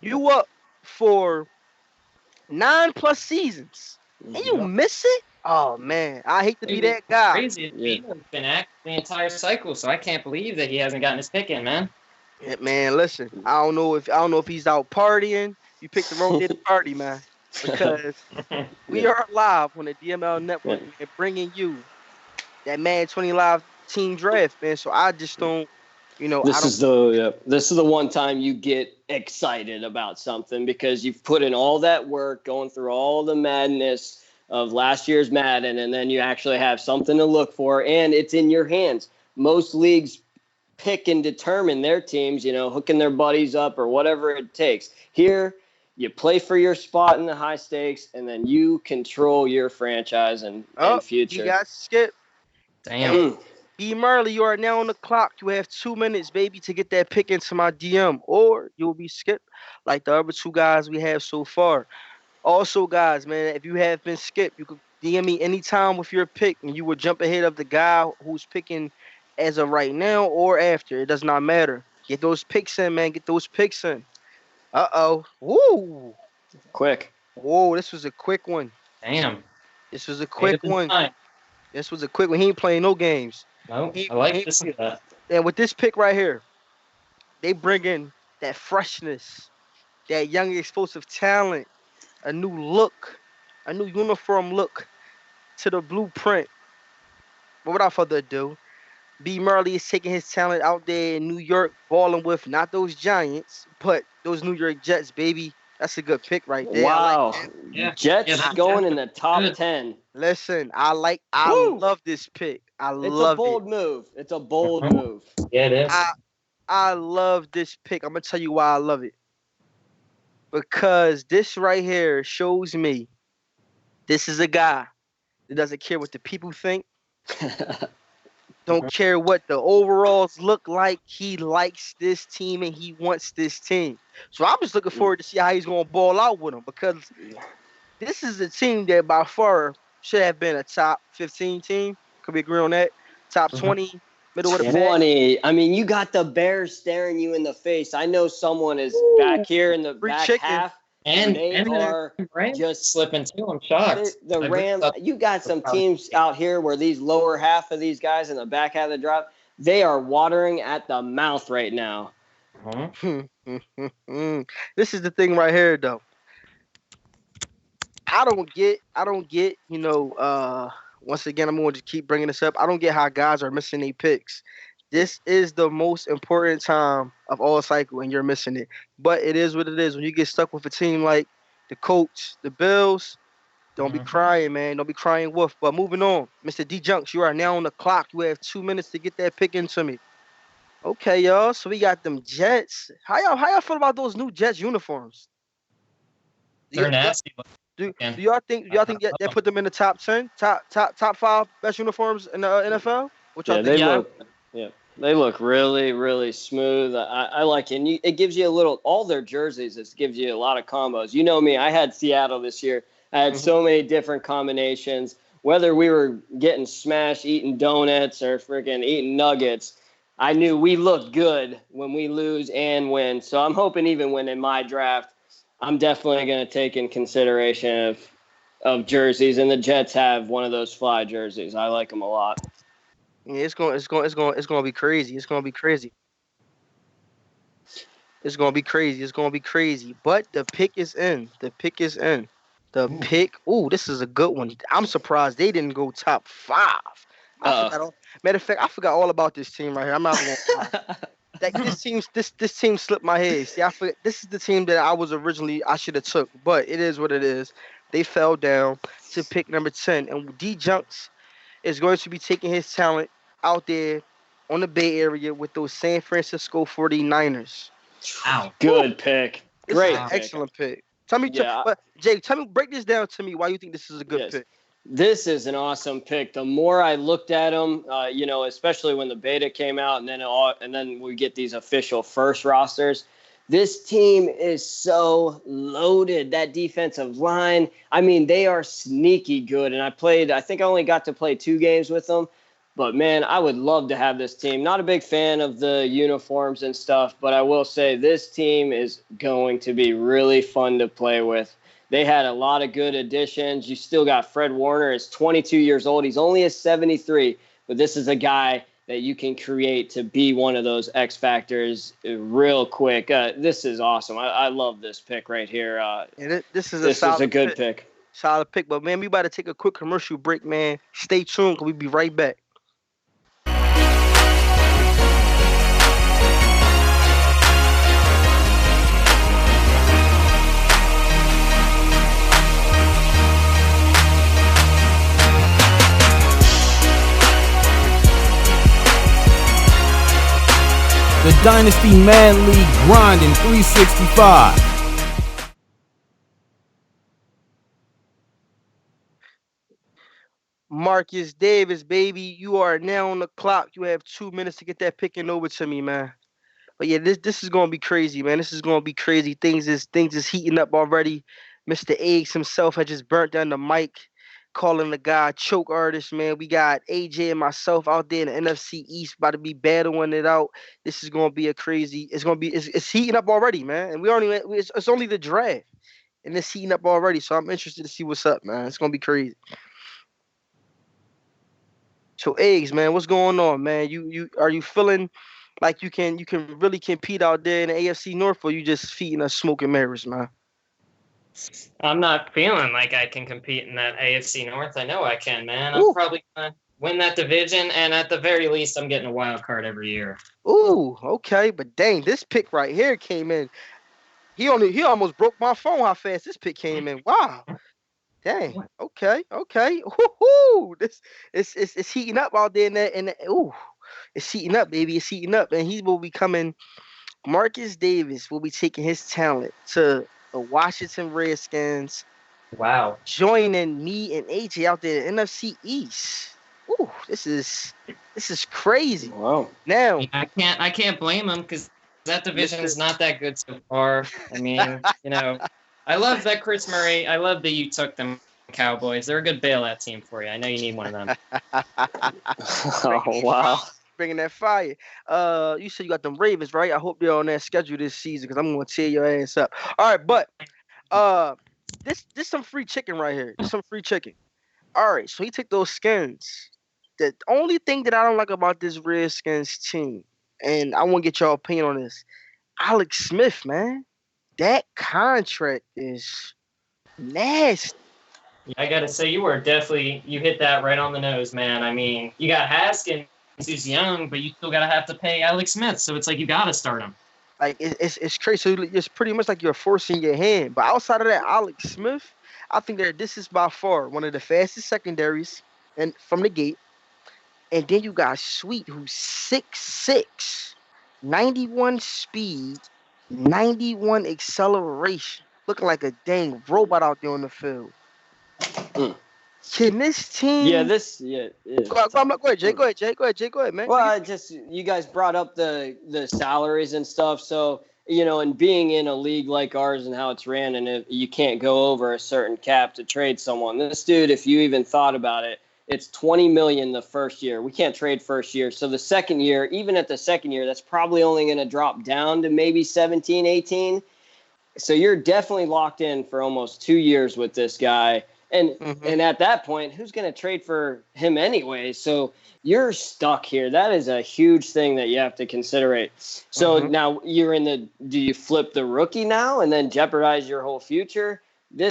Speaker 2: you up for 9+ seasons, and you miss it. Oh man, I hate to be that guy.
Speaker 4: Crazy. He's been active the entire cycle, so I can't believe that he hasn't gotten his pick in, man.
Speaker 2: Yeah, man, listen, I don't know if he's out partying. You picked the wrong day to party, man. Because we are live on the DML Network and bringing you that Madden 20 Live team draft, man. So I just don't,
Speaker 3: This is the one time you get excited about something because you've put in all that work, going through all the madness of last year's Madden, and then you actually have something to look for, and it's in your hands. Most leagues pick and determine their teams, hooking their buddies up or whatever it takes. Here, you play for your spot in the high stakes, and then you control your franchise and future.
Speaker 2: You got skipped.
Speaker 4: Damn.
Speaker 2: B. Marley, you are now on the clock. You have 2 minutes, baby, to get that pick into my DM, or you will be skipped like the other two guys we have so far. Also, guys, man, if you have been skipped, you could DM me anytime with your pick, and you will jump ahead of the guy who's picking as of right now or after. It does not matter. Get those picks in, man. Get those picks in. Uh-oh. Woo.
Speaker 3: Quick.
Speaker 2: Whoa, this was a quick one.
Speaker 4: Damn.
Speaker 2: This was a
Speaker 4: Made
Speaker 2: quick
Speaker 4: up in
Speaker 2: one.
Speaker 4: time.
Speaker 2: This was a quick one. He ain't playing no games.
Speaker 4: No,
Speaker 2: He,
Speaker 4: I like
Speaker 2: he,
Speaker 4: to see that.
Speaker 2: and with this pick right here, they bring in that freshness, that young explosive talent, a new look, a new uniform look to the blueprint. But without further ado, B. Marley is taking his talent out there in New York, balling with not those Giants, but those New York Jets, baby. That's a good pick right there. I like
Speaker 3: Wow.
Speaker 2: that.
Speaker 4: Yeah.
Speaker 3: Jets
Speaker 4: Yeah, that's
Speaker 3: going in the top
Speaker 4: good.
Speaker 3: 10.
Speaker 2: Listen, I
Speaker 3: Woo!
Speaker 2: love this pick. I
Speaker 3: It's a
Speaker 2: love it.
Speaker 3: bold move. It's a bold
Speaker 4: Mhm.
Speaker 3: move.
Speaker 4: Yeah, it is.
Speaker 2: I love this pick. I'm gonna tell you why I love it. Because this right here shows me this is a guy that doesn't care what the people think, don't care what the overalls look like. He likes this team and he wants this team. So I'm just looking forward to see how he's gonna ball out with him because this is a team that by far should have been a top 15 team. Could we agree on that? Top
Speaker 4: Mhm.
Speaker 2: 20, middle of the pack.
Speaker 3: 20. I mean, you got the Bears staring you in the face. I know someone is back here in the
Speaker 2: Free
Speaker 3: back
Speaker 2: chicken.
Speaker 3: half.
Speaker 4: And
Speaker 3: They are
Speaker 4: the Rams
Speaker 3: just
Speaker 4: slipping too. I'm shocked.
Speaker 3: the
Speaker 4: I really
Speaker 3: Rams.
Speaker 4: thought-
Speaker 3: You got some teams out here where these lower half of these guys in the back half of the drop, they are watering at the mouth right now.
Speaker 4: Mhm.
Speaker 2: This is the thing right here, though. I don't get, once again, I'm going to keep bringing this up. I don't get how guys are missing their picks. This is the most important time of all cycle, and you're missing it. But it is what it is. When you get stuck with a team like the Colts, the Bills, don't be
Speaker 4: Mhm.
Speaker 2: crying, man. Don't be crying wolf. But moving on, Mr. D Junks, you are now on the clock. You have 2 minutes to get that pick into me. Okay, y'all. So we got them Jets. How y'all feel about those new Jets uniforms? Do
Speaker 4: They're
Speaker 2: y-
Speaker 4: nasty.
Speaker 2: Do,
Speaker 4: looking.
Speaker 2: do y'all think that put them in the top 10, top five best uniforms in the NFL? What y'all
Speaker 3: Yeah,
Speaker 2: think?
Speaker 3: they look really, really smooth. I like it. And it gives you a little, all their jerseys, it gives you a lot of combos. You know me, I had Seattle this year. I had so many different combinations. Whether we were getting smashed, eating donuts, or freaking eating nuggets, I knew we looked good when we lose and win. So I'm hoping even when in my draft, I'm definitely going to take in consideration of jerseys, and the Jets have one of those fly jerseys. I like them a lot.
Speaker 2: Yeah, it's going to be crazy. It's going to be crazy. It's going to be crazy. It's going to be crazy. But the pick is in. The pick is in. The pick. Ooh, this is a good one. I'm surprised they didn't go top 5. I forgot all, matter of fact, I forgot all about this team right here. I'm not even gonna lie. This team slipped my head. See, I forget this is the team that I should have took, but it is what it is. They fell down to pick number 10, and D Junks is going to be taking his talent out there on the Bay Area with those San Francisco 49ers.
Speaker 4: Ow.
Speaker 3: Good pick.
Speaker 2: This
Speaker 3: Great
Speaker 2: is an
Speaker 3: pick.
Speaker 2: excellent pick. Tell me,
Speaker 3: Yeah.
Speaker 2: but Jay, break this down to me. Why you think this is a good
Speaker 3: Yes.
Speaker 2: pick?
Speaker 3: This is an awesome pick. The more I looked at them, especially when the beta came out, and then we get these official first rosters. This team is so loaded. That defensive line, I mean, they are sneaky good. And I think I only got to play 2 games with them. But, man, I would love to have this team. Not a big fan of the uniforms and stuff, but I will say this team is going to be really fun to play with. They had a lot of good additions. You still got Fred Warner. Is 22 years old. He's only a 73, but this is a guy that you can create to be one of those X factors real quick. This is awesome. I love this pick right here.
Speaker 2: This is
Speaker 3: This is a good pick.
Speaker 2: Solid pick. But, man, we about to take a quick commercial break, man. Stay tuned because we'll be right back.
Speaker 5: The Dynasty Man League grinding 365.
Speaker 2: Marcus Davis, baby, you are now on the clock. You have 2 minutes to get that pick in over to me, man. But yeah, this is gonna be crazy, man. This is gonna be crazy. Things is heating up already. Mr. Eggs himself had just burnt down the mic, calling the guy choke artist, man. We got AJ and myself out there in the NFC East about to be battling it out. This is gonna be a crazy. It's heating up already, man. And it's only the draft, and it's heating up already. So I'm interested to see what's up, man. It's gonna be crazy. So Eggs, man, what's going on, man? You are you feeling like you can really compete out there in the AFC North, or you just feeding us smoke and mirrors, man?
Speaker 4: I'm not feeling like I can compete in that AFC North. I know I can, man. I'm
Speaker 2: Ooh.
Speaker 4: probably gonna win that division, and at the very least, I'm getting a wild card every year.
Speaker 2: Ooh, okay, but dang, this pick right here came in. He almost broke my phone how fast this pick came in. Wow. Dang. Okay. Woo-hoo. This it's heating up out there ooh. It's heating up, baby. It's heating up. And he will be coming. Marcus Davis will be taking his talent to the Washington Redskins,
Speaker 4: Wow.
Speaker 2: joining me and AJ out there in the NFC East. Ooh, this is crazy.
Speaker 3: Wow.
Speaker 2: Now,
Speaker 4: I can't blame him because that division is
Speaker 2: Mr.
Speaker 4: not that good so far. I mean, I love that Chris Murray. I love that you took them Cowboys. They're a good bailout team for you. I know you need one of them.
Speaker 3: Oh, wow.
Speaker 2: Bringing that fire. You said you got them Ravens, right? I hope they're on that schedule this season because I'm gonna tear your ass up. All right, but this some free chicken right here. This some free chicken. All right, so he took those skins. The only thing that I don't like about this Redskins team, and I want to get your opinion on this, Alex Smith, man, that contract is nasty.
Speaker 4: I gotta say, you hit that right on the nose, man. I mean, you got Haskins, who's young, but you still gotta have to pay Alex Smith, so it's like you gotta start him.
Speaker 2: Like it's crazy. So it's pretty much like you're forcing your hand. But outside of that, Alex Smith, I think that this is by far one of the fastest secondaries and from the gate. And then you got Sweet, who's 6'6", 91 speed, 91 acceleration, looking like a dang robot out there on the field. Can this team?
Speaker 3: Yeah,
Speaker 2: Go ahead, Jay. Go ahead, man.
Speaker 3: Well, you guys brought up the salaries and stuff. So, and being in a league like ours and how it's ran, and if you can't go over a certain cap to trade someone. This dude, if you even thought about it, it's $20 million the first year. We can't trade first year. So the second year, even at the second year, that's probably only going to drop down to maybe 17, 18. So you're definitely locked in for almost 2 years with this guy. And at that point, who's going to trade for him anyway? So you're stuck here. That is a huge thing that you have to consider. So now do you flip the rookie now and then jeopardize your whole future?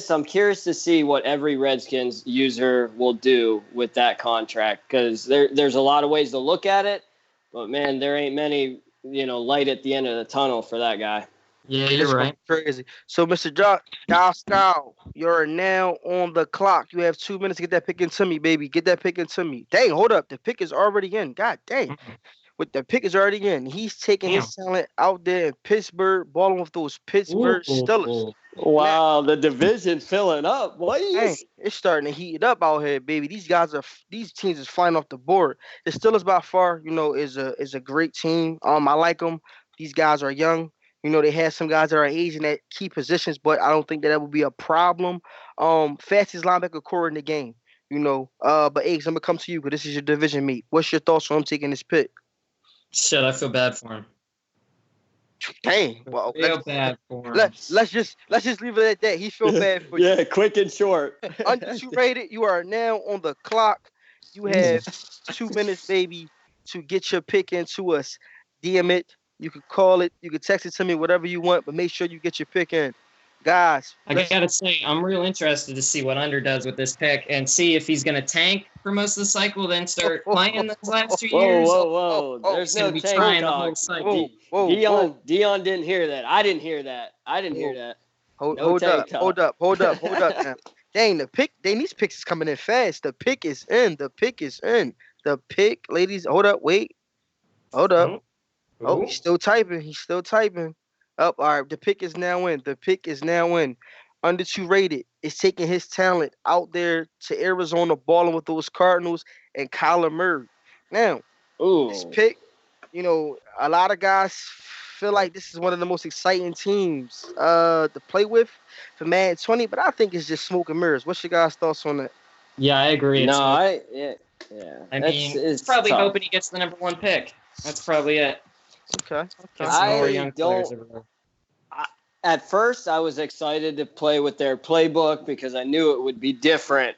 Speaker 3: I'm curious to see what every Redskins user will do with that contract, because there's a lot of ways to look at it, but man, there ain't many, light at the end of the tunnel for that guy.
Speaker 4: Yeah, you're right.
Speaker 2: Crazy. So, Mr. Scow, you're now on the clock. You have 2 minutes to get that pick into me, baby. Get that pick into me. Dang, hold up. The pick is already in. God dang. With the pick is already in. He's taking his talent out there in Pittsburgh, balling with those Pittsburgh Steelers.
Speaker 3: Wow, the division filling up. What?
Speaker 2: Dang, it's starting to heat up out here, baby. These teams is flying off the board. The Steelers by far, is a great team. I like them. These guys are young. They have some guys that are aging at key positions, but I don't think that would be a problem. Fastest linebacker core in the game, But Eggs, I'm gonna come to you because this is your division meet. What's your thoughts on him taking this pick?
Speaker 4: Shit, I feel bad for him.
Speaker 2: Dang. Well,
Speaker 4: Feel bad for him.
Speaker 2: let's just leave it at that. He feel bad for you.
Speaker 3: Yeah, quick and short.
Speaker 2: Under 2 rated, you are now on the clock. You have 2 minutes, baby, to get your pick into us. DM it. You can call it. You can text it to me, whatever you want, but make sure you get your pick in. Guys.
Speaker 4: I gotta say, I'm real interested to see what Under does with this pick and see if he's gonna tank for most of the cycle, then start playing the last 2 years.
Speaker 3: Whoa. There's no tank
Speaker 4: trying the
Speaker 3: talk.
Speaker 4: whole cycle.
Speaker 3: Dion didn't hear that. I didn't hear that.
Speaker 2: Hold up now. Dang, these picks is coming in fast. The pick is in. The pick, ladies, hold up, wait. Hold up. Oh, he's still typing. Oh, all right. The pick is now in. under 2 rated, is taking his talent out there to Arizona, balling with those Cardinals and Kyler Murray. Now, this
Speaker 3: Ooh.
Speaker 2: pick, a lot of guys feel like this is one of the most exciting teams to play with for Madden 20, but I think it's just smoke and mirrors. What's your guys' thoughts on that?
Speaker 4: Yeah, I agree.
Speaker 3: No,
Speaker 4: It's
Speaker 3: yeah.
Speaker 4: I
Speaker 3: That's
Speaker 4: mean,
Speaker 3: it's
Speaker 4: probably
Speaker 3: tough.
Speaker 4: hoping he gets the number 1 pick. That's probably it.
Speaker 2: Okay.
Speaker 4: Get
Speaker 2: Okay.
Speaker 4: some more
Speaker 3: I
Speaker 4: young
Speaker 3: don't.
Speaker 4: players over there.
Speaker 3: At first, I was excited to play with their playbook because I knew it would be different.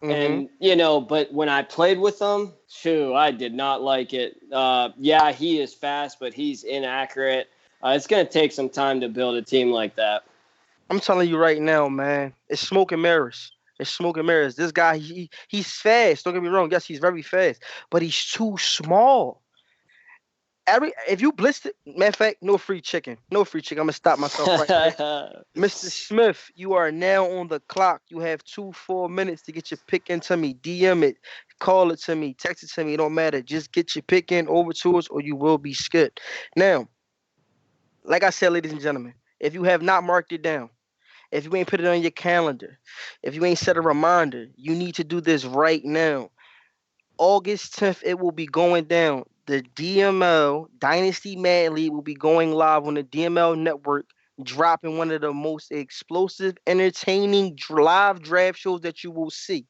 Speaker 2: Mm-hmm.
Speaker 3: And, but when I played with them, I did not like it. Yeah, he is fast, but he's inaccurate. It's going to take some time to build a team like that.
Speaker 2: I'm telling you right now, man, it's smoke and mirrors. It's smoke and mirrors. This guy, he's fast. Don't get me wrong. Yes, he's very fast, but he's too small. If you blitz it, matter of fact, no free chicken. No free chicken. I'm gonna stop myself right there. Mr. Smith, you are now on the clock. You have 4 minutes to get your pick into me. DM it, call it to me, text it to me. It don't matter. Just get your pick in over to us, or you will be skipped. Now, like I said, ladies and gentlemen, if you have not marked it down, if you ain't put it on your calendar, if you ain't set a reminder, you need to do this right now. August 10th, it will be going down. The DML Dynasty Mad League will be going live on the DML network, dropping one of the most explosive, entertaining live draft shows that you will see.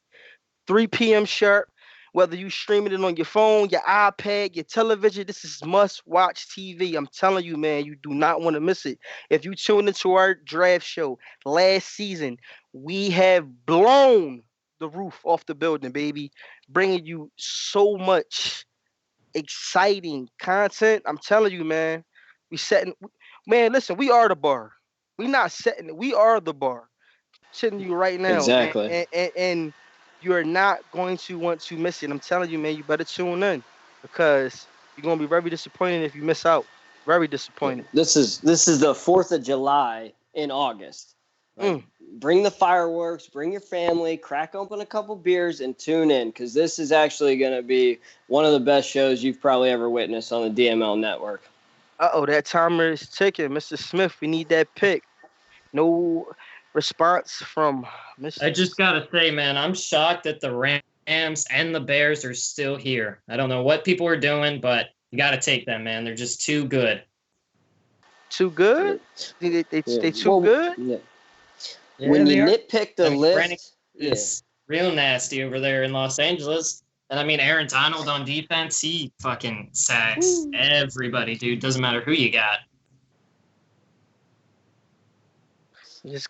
Speaker 2: 3 p.m. sharp. Whether you streaming it on your phone, your iPad, your television, this is must-watch TV. I'm telling you, man, you do not want to miss it. If you tune into our draft show last season, we have blown the roof off the building, baby, bringing you so much exciting content. I'm telling you, man, man, listen, we are the bar. We not setting it. We are the bar. Sitting you right now,
Speaker 3: Exactly.
Speaker 2: and you're not going to want to miss it. I'm telling you, man, you better tune in because you're gonna be very disappointed if you miss out. Very disappointed.
Speaker 3: This is the 4th of July in August. Like,
Speaker 2: Mm.
Speaker 3: bring the fireworks, bring your family, crack open a couple beers, and tune in because this is actually going to be one of the best shows you've probably ever witnessed on the DML network.
Speaker 2: That timer is ticking, Mr. Smith. We need that pick. No response from
Speaker 4: I
Speaker 2: Mr.
Speaker 4: just gotta say, man, I'm shocked that the Rams and the Bears are still here. I don't know what people are doing, but you gotta take them, man. They're just too good.
Speaker 2: Too good? They too
Speaker 3: Well,
Speaker 2: good?
Speaker 3: yeah.
Speaker 4: Yeah,
Speaker 3: When
Speaker 4: they
Speaker 3: you
Speaker 4: are.
Speaker 3: nitpick the
Speaker 4: I mean, Brandon
Speaker 3: list, yeah.
Speaker 4: is real nasty over there in Los Angeles. And I mean, Aaron Donald on defense, he fucking sacks everybody, dude. Doesn't matter who you got.
Speaker 2: Just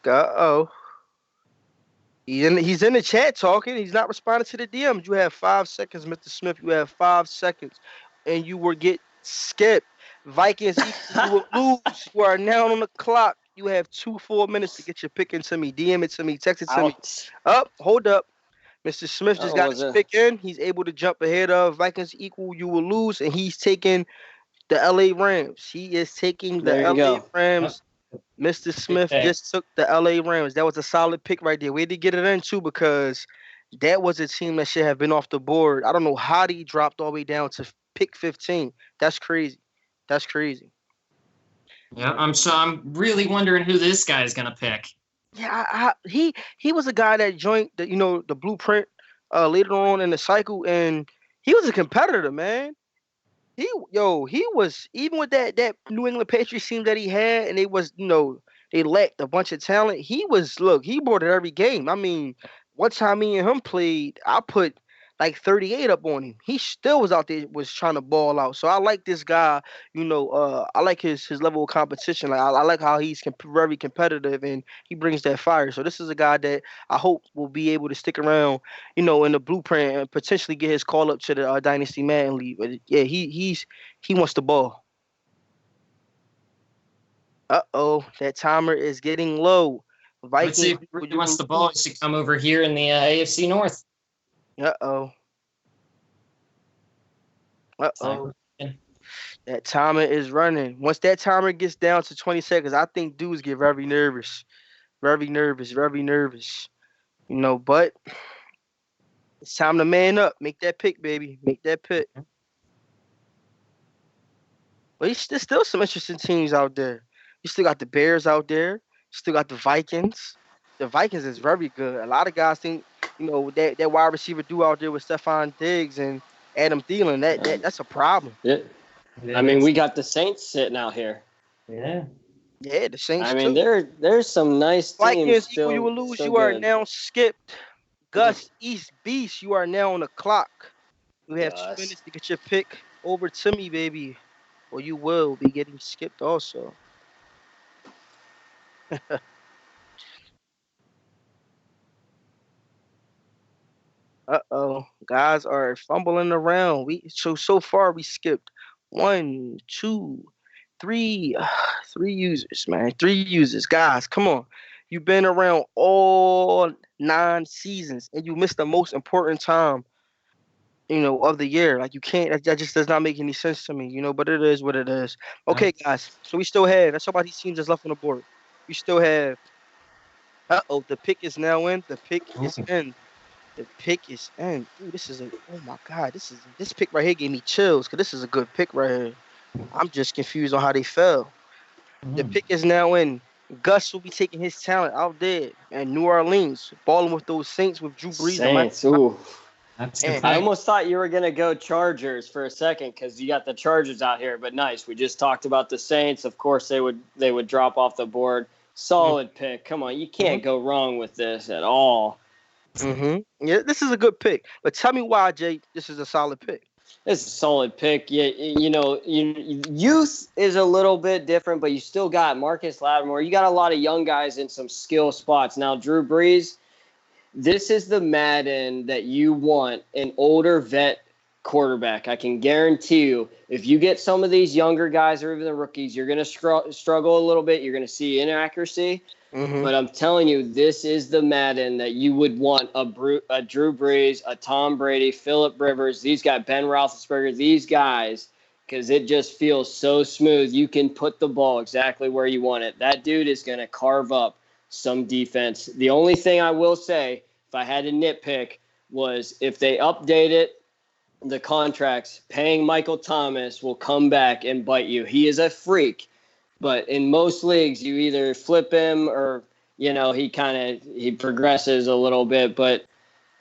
Speaker 2: he's in the chat talking. He's not responding to the DMs. You have 5 seconds, Mr. Smith. You have 5 seconds, and you will get skipped. Vikings equal, you will lose. You are now on the clock. You have 4 minutes to get your pick into me. DM it to me. Text it to me.
Speaker 3: Ouch.
Speaker 2: Hold up. Mr. Smith just got
Speaker 3: was
Speaker 2: his
Speaker 3: it?
Speaker 2: pick in. He's able to jump ahead of Vikings equal. You will lose, and he's taking the LA Rams. He is taking the
Speaker 3: There you
Speaker 2: LA
Speaker 3: go.
Speaker 2: Rams. Mr. Smith just took the LA Rams. That was a solid pick right there. We did get it in too because that was a team that should have been off the board. I don't know how he dropped all the way down to pick 15. That's crazy. That's crazy.
Speaker 4: Yeah, I'm really wondering who this guy's gonna pick.
Speaker 2: Yeah, he was a guy that joined the BluePrint later on in the cycle, and he was a competitor, man. He was even with that New England Patriots team that he had, and they lacked a bunch of talent. He brought it every game. I mean, one time me and him played, I put like 38 up on him. He still was out there was trying to ball out. So I like this guy. I like his level of competition. Like I like how he's very competitive and he brings that fire. So this is a guy that I hope will be able to stick around in the blueprint and potentially get his call up to the Dynasty Madden League. But yeah, he wants the ball. That timer is getting low.
Speaker 4: Let's see
Speaker 2: Vikings.
Speaker 4: if he really wants the ball. He should come over here in the AFC North.
Speaker 2: Uh-oh. That timer is running. Once that timer gets down to 20 seconds, I think dudes get very nervous. Very nervous, very nervous. But it's time to man up. Make that pick, baby. Make that pick. But there's still some interesting teams out there. You still got the Bears out there. You still got the Vikings. the Vikings is very good. A lot of guys think, that wide receiver duo out there with Stephon Diggs and Adam Thielen, that's a problem.
Speaker 3: Yeah.
Speaker 4: Yeah,
Speaker 3: I mean,
Speaker 4: that's
Speaker 3: we got the Saints sitting out here.
Speaker 4: yeah.
Speaker 2: Yeah, the Saints
Speaker 3: I mean,
Speaker 2: too.
Speaker 3: there's some nice teams
Speaker 2: Vikings equal, you
Speaker 3: still
Speaker 2: will lose.
Speaker 3: still
Speaker 2: You are
Speaker 3: good.
Speaker 2: now skipped. Gus East Beast, you are now on the clock. You have 2 minutes
Speaker 3: Gus.
Speaker 2: to get your pick over to me, baby, or you will be getting skipped also. Uh-oh. Guys are fumbling around. So far we skipped one, two, three, three users, man. Three users. Guys, come on. You've been around all 9 seasons and you missed the most important time, of the year. Like you can't that just does not make any sense to me, but it is what it is. Okay, guys. So we still have that's all these teams that's left on the board. We still have the pick is now in. The pick is in. The pick is in. Ooh, oh my God, this pick right here gave me chills because this is a good pick right here. I'm just confused on how they fell. The pick is now in. Gus will be taking his talent out there in New Orleans, balling with those Saints with Drew Brees and Mike.
Speaker 3: Saints. Ooh.
Speaker 4: That's a good
Speaker 2: And
Speaker 3: I
Speaker 4: pick.
Speaker 3: almost thought you were going to go Chargers for a second because you got the Chargers out here, but nice. We just talked about the Saints. Of course, they would drop off the board. Solid pick. Come on, you can't go wrong with this at all.
Speaker 2: yeah, this is a good pick. But tell me why, Jay, this is a solid pick.
Speaker 3: It's a solid pick. Youth is a little bit different, but you still got Marcus Lattimore. You got a lot of young guys in some skill spots. Now, Drew Brees, this is the Madden that you want an older vet quarterback. I can guarantee you, if you get some of these younger guys or even the rookies, you're going to struggle a little bit. You're going to see inaccuracy. But I'm telling you, this is the Madden that you would want a Drew Brees, a Tom Brady, Phillip Rivers, these guys, Ben Roethlisberger, these guys, because it just feels so smooth. You can put the ball exactly where you want it. That dude is going to carve up some defense. The only thing I will say, if I had to nitpick, was if they update it, the contracts, paying Michael Thomas will come back and bite you. He is a freak. But in most leagues, you either flip him or, he progresses a little bit. But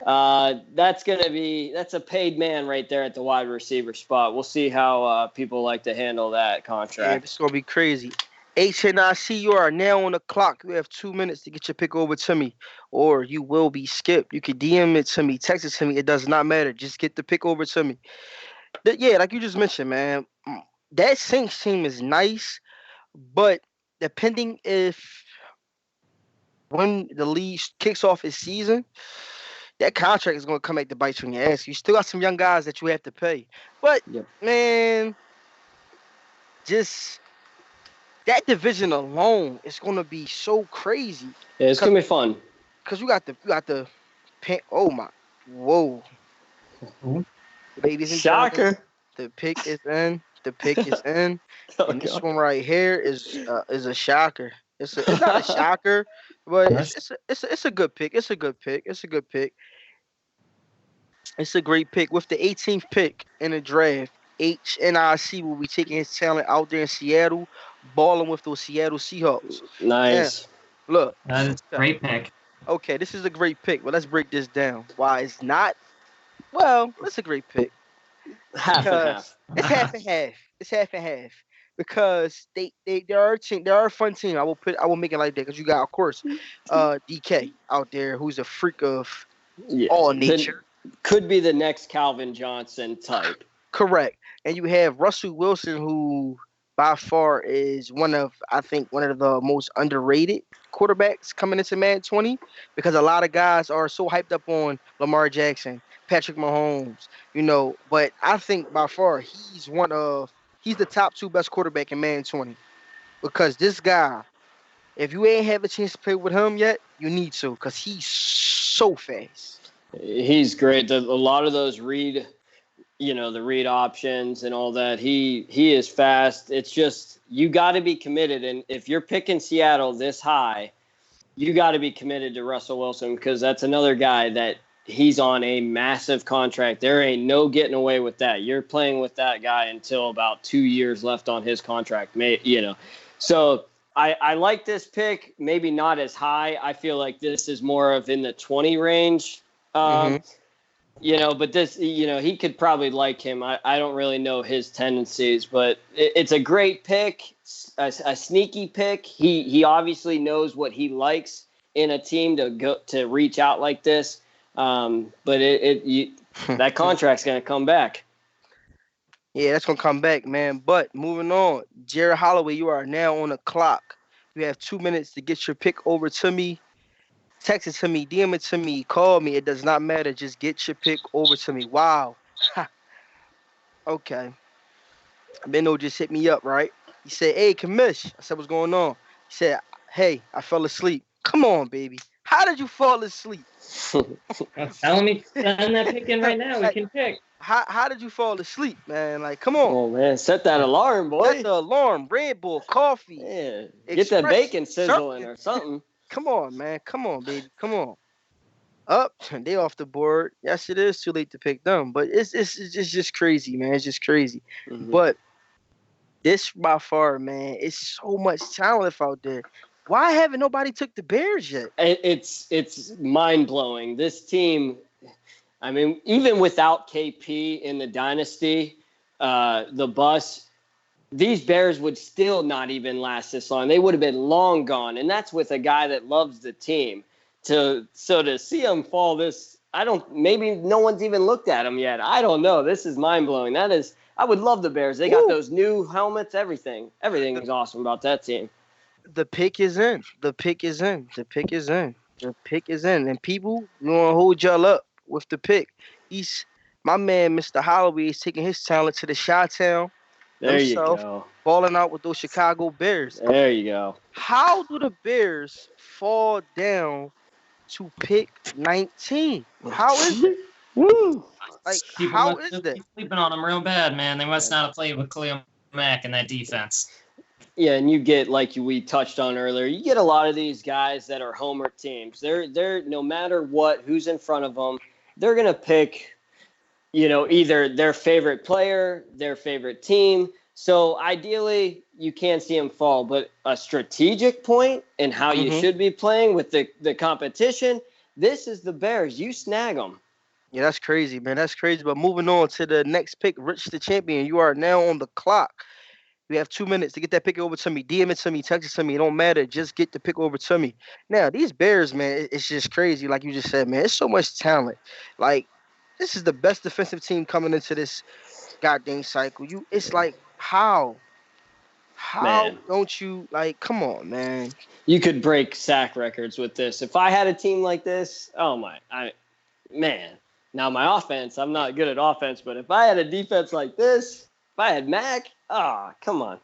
Speaker 3: that's a paid man right there at the wide receiver spot. We'll see how people like to handle that
Speaker 2: Yeah,
Speaker 3: contract.
Speaker 2: this is going to be crazy. HNIC, you are now on the clock. You have 2 minutes to get your pick over to me, or you will be skipped. You can DM it to me, text it to me. It does not matter. Just get the pick over to me. Yeah, like you just mentioned, man, that Saints team is nice, but depending if when the league kicks off its season, that contract is going to come back to bite you in your ass. You still got some young guys that you have to pay. But,
Speaker 3: Yep.
Speaker 2: man, just that division alone is going to be so crazy.
Speaker 3: Yeah, it's going to be fun.
Speaker 2: Because you got the oh, my. Whoa. Ladies and gentlemen,
Speaker 3: Shocker.
Speaker 2: the pick is in. The pick is in.
Speaker 3: Oh,
Speaker 2: And this
Speaker 3: God.
Speaker 2: one right here is a shocker. It's not a shocker, but it's a good pick. It's a good pick. It's a good pick. It's a great pick. With the 18th pick in the draft, HNIC will be taking his talent out there in Seattle, balling with those Seattle Seahawks.
Speaker 3: Nice.
Speaker 2: Look.
Speaker 4: That is a great pick.
Speaker 2: Okay, this is a great pick, but let's break this down. Why it's not? Well, it's a great pick.
Speaker 3: Half and half.
Speaker 2: It's half and half. It's half and half. Because there are a fun team. I will make it like that because you got, of course, DK out there who's a freak of all nature.
Speaker 3: Could be the next Calvin Johnson type.
Speaker 2: Correct. And you have Russell Wilson, who by far is one of the most underrated quarterbacks coming into Madden 20 because a lot of guys are so hyped up on Lamar Jackson, Patrick Mahomes, but I think by far he's the top 2 best quarterback in Madden 20 because this guy, if you ain't have a chance to play with him yet, you need to because he's so fast.
Speaker 3: He's great. A lot of those the read options and all that. He is fast. It's just you got to be committed. And if you're picking Seattle this high, you got to be committed to Russell Wilson because that's another guy that he's on a massive contract. There ain't no getting away with that. You're playing with that guy until about 2 years left on his contract. So I like this pick, maybe not as high. I feel like this is more of in the 20 range.
Speaker 2: Mhm.
Speaker 3: But this, he could probably like him. I don't really know his tendencies, but it's a great pick, a sneaky pick. He obviously knows what he likes in a team to reach out like this. But that contract's going to come back.
Speaker 2: Yeah, that's gonna come back, man. But moving on, Jared Holloway, you are now on the clock. You have 2 minutes to get your pick over to me. Text it to me, DM it to me, call me. It does not matter. Just get your pick over to me. Wow. Okay. Benno just hit me up, right? He said, "Hey, Kamish." I said, "What's going on?" He said, "Hey, I fell asleep." Come on, baby. How did you fall asleep?
Speaker 4: Tell me, send that pick in right now. We can pick.
Speaker 2: How did you fall asleep, man? Like, come on.
Speaker 3: Oh man, set that alarm, boy.
Speaker 2: Set the alarm. Red Bull, coffee.
Speaker 3: Yeah, get that bacon sizzling or something.
Speaker 2: Come on, man. Come on, baby. Come on. Up, they off the board. Yes, it is too late to pick them, but it's just crazy, man. It's just crazy.
Speaker 3: Mm-hmm.
Speaker 2: But this by far, man, it's so much talent out there. Why haven't nobody took the Bears yet?
Speaker 3: It's mind blowing. This team, I mean, even without KP in the dynasty, the bus, these Bears would still not even last this long. They would have been long gone, and that's with a guy that loves the team. So to see him fall this, maybe no one's even looked at him yet. I don't know. This is mind blowing. I would love the Bears. They got those new helmets, everything. Everything is awesome about that team.
Speaker 2: The pick is in. The pick is in. The pick is in. The pick is in. And people, we want to hold y'all up with the pick. My man, Mr. Holloway, is taking his talent to the Chi-Town.
Speaker 3: There
Speaker 2: himself,
Speaker 3: you go.
Speaker 2: Balling out with those Chicago Bears.
Speaker 3: There you go.
Speaker 2: How do the Bears fall down to pick 19? How is it?
Speaker 3: Woo!
Speaker 2: Like,
Speaker 4: People
Speaker 2: how
Speaker 4: must
Speaker 2: is
Speaker 4: have
Speaker 2: that?
Speaker 4: been sleeping on him real bad, man. They must not have played with Khalil Mack in that defense.
Speaker 3: Yeah, and you get, like we touched on earlier, you get a lot of these guys that are homer teams. They're no matter who's in front of them, they're gonna pick, either their favorite player, their favorite team. So ideally, you can't see them fall, but a strategic point and how you should be playing with the competition. This is the Bears. You snag them.
Speaker 2: Yeah, that's crazy, man. That's crazy. But moving on to the next pick, Rich the Champion. You are now on the clock. You have 2 minutes to get that pick over to me. DM it to me, text it to me. It don't matter. Just get the pick over to me. Now, these Bears, man, it's just crazy. Like you just said, man, it's so much talent. Like, this is the best defensive team coming into this goddamn cycle. It's like, how? How don't you, like, come on, man.
Speaker 3: You could break sack records with this. If I had a team like this, man. Now my offense, I'm not good at offense, but if I had a defense like this, if I had Mac, come on.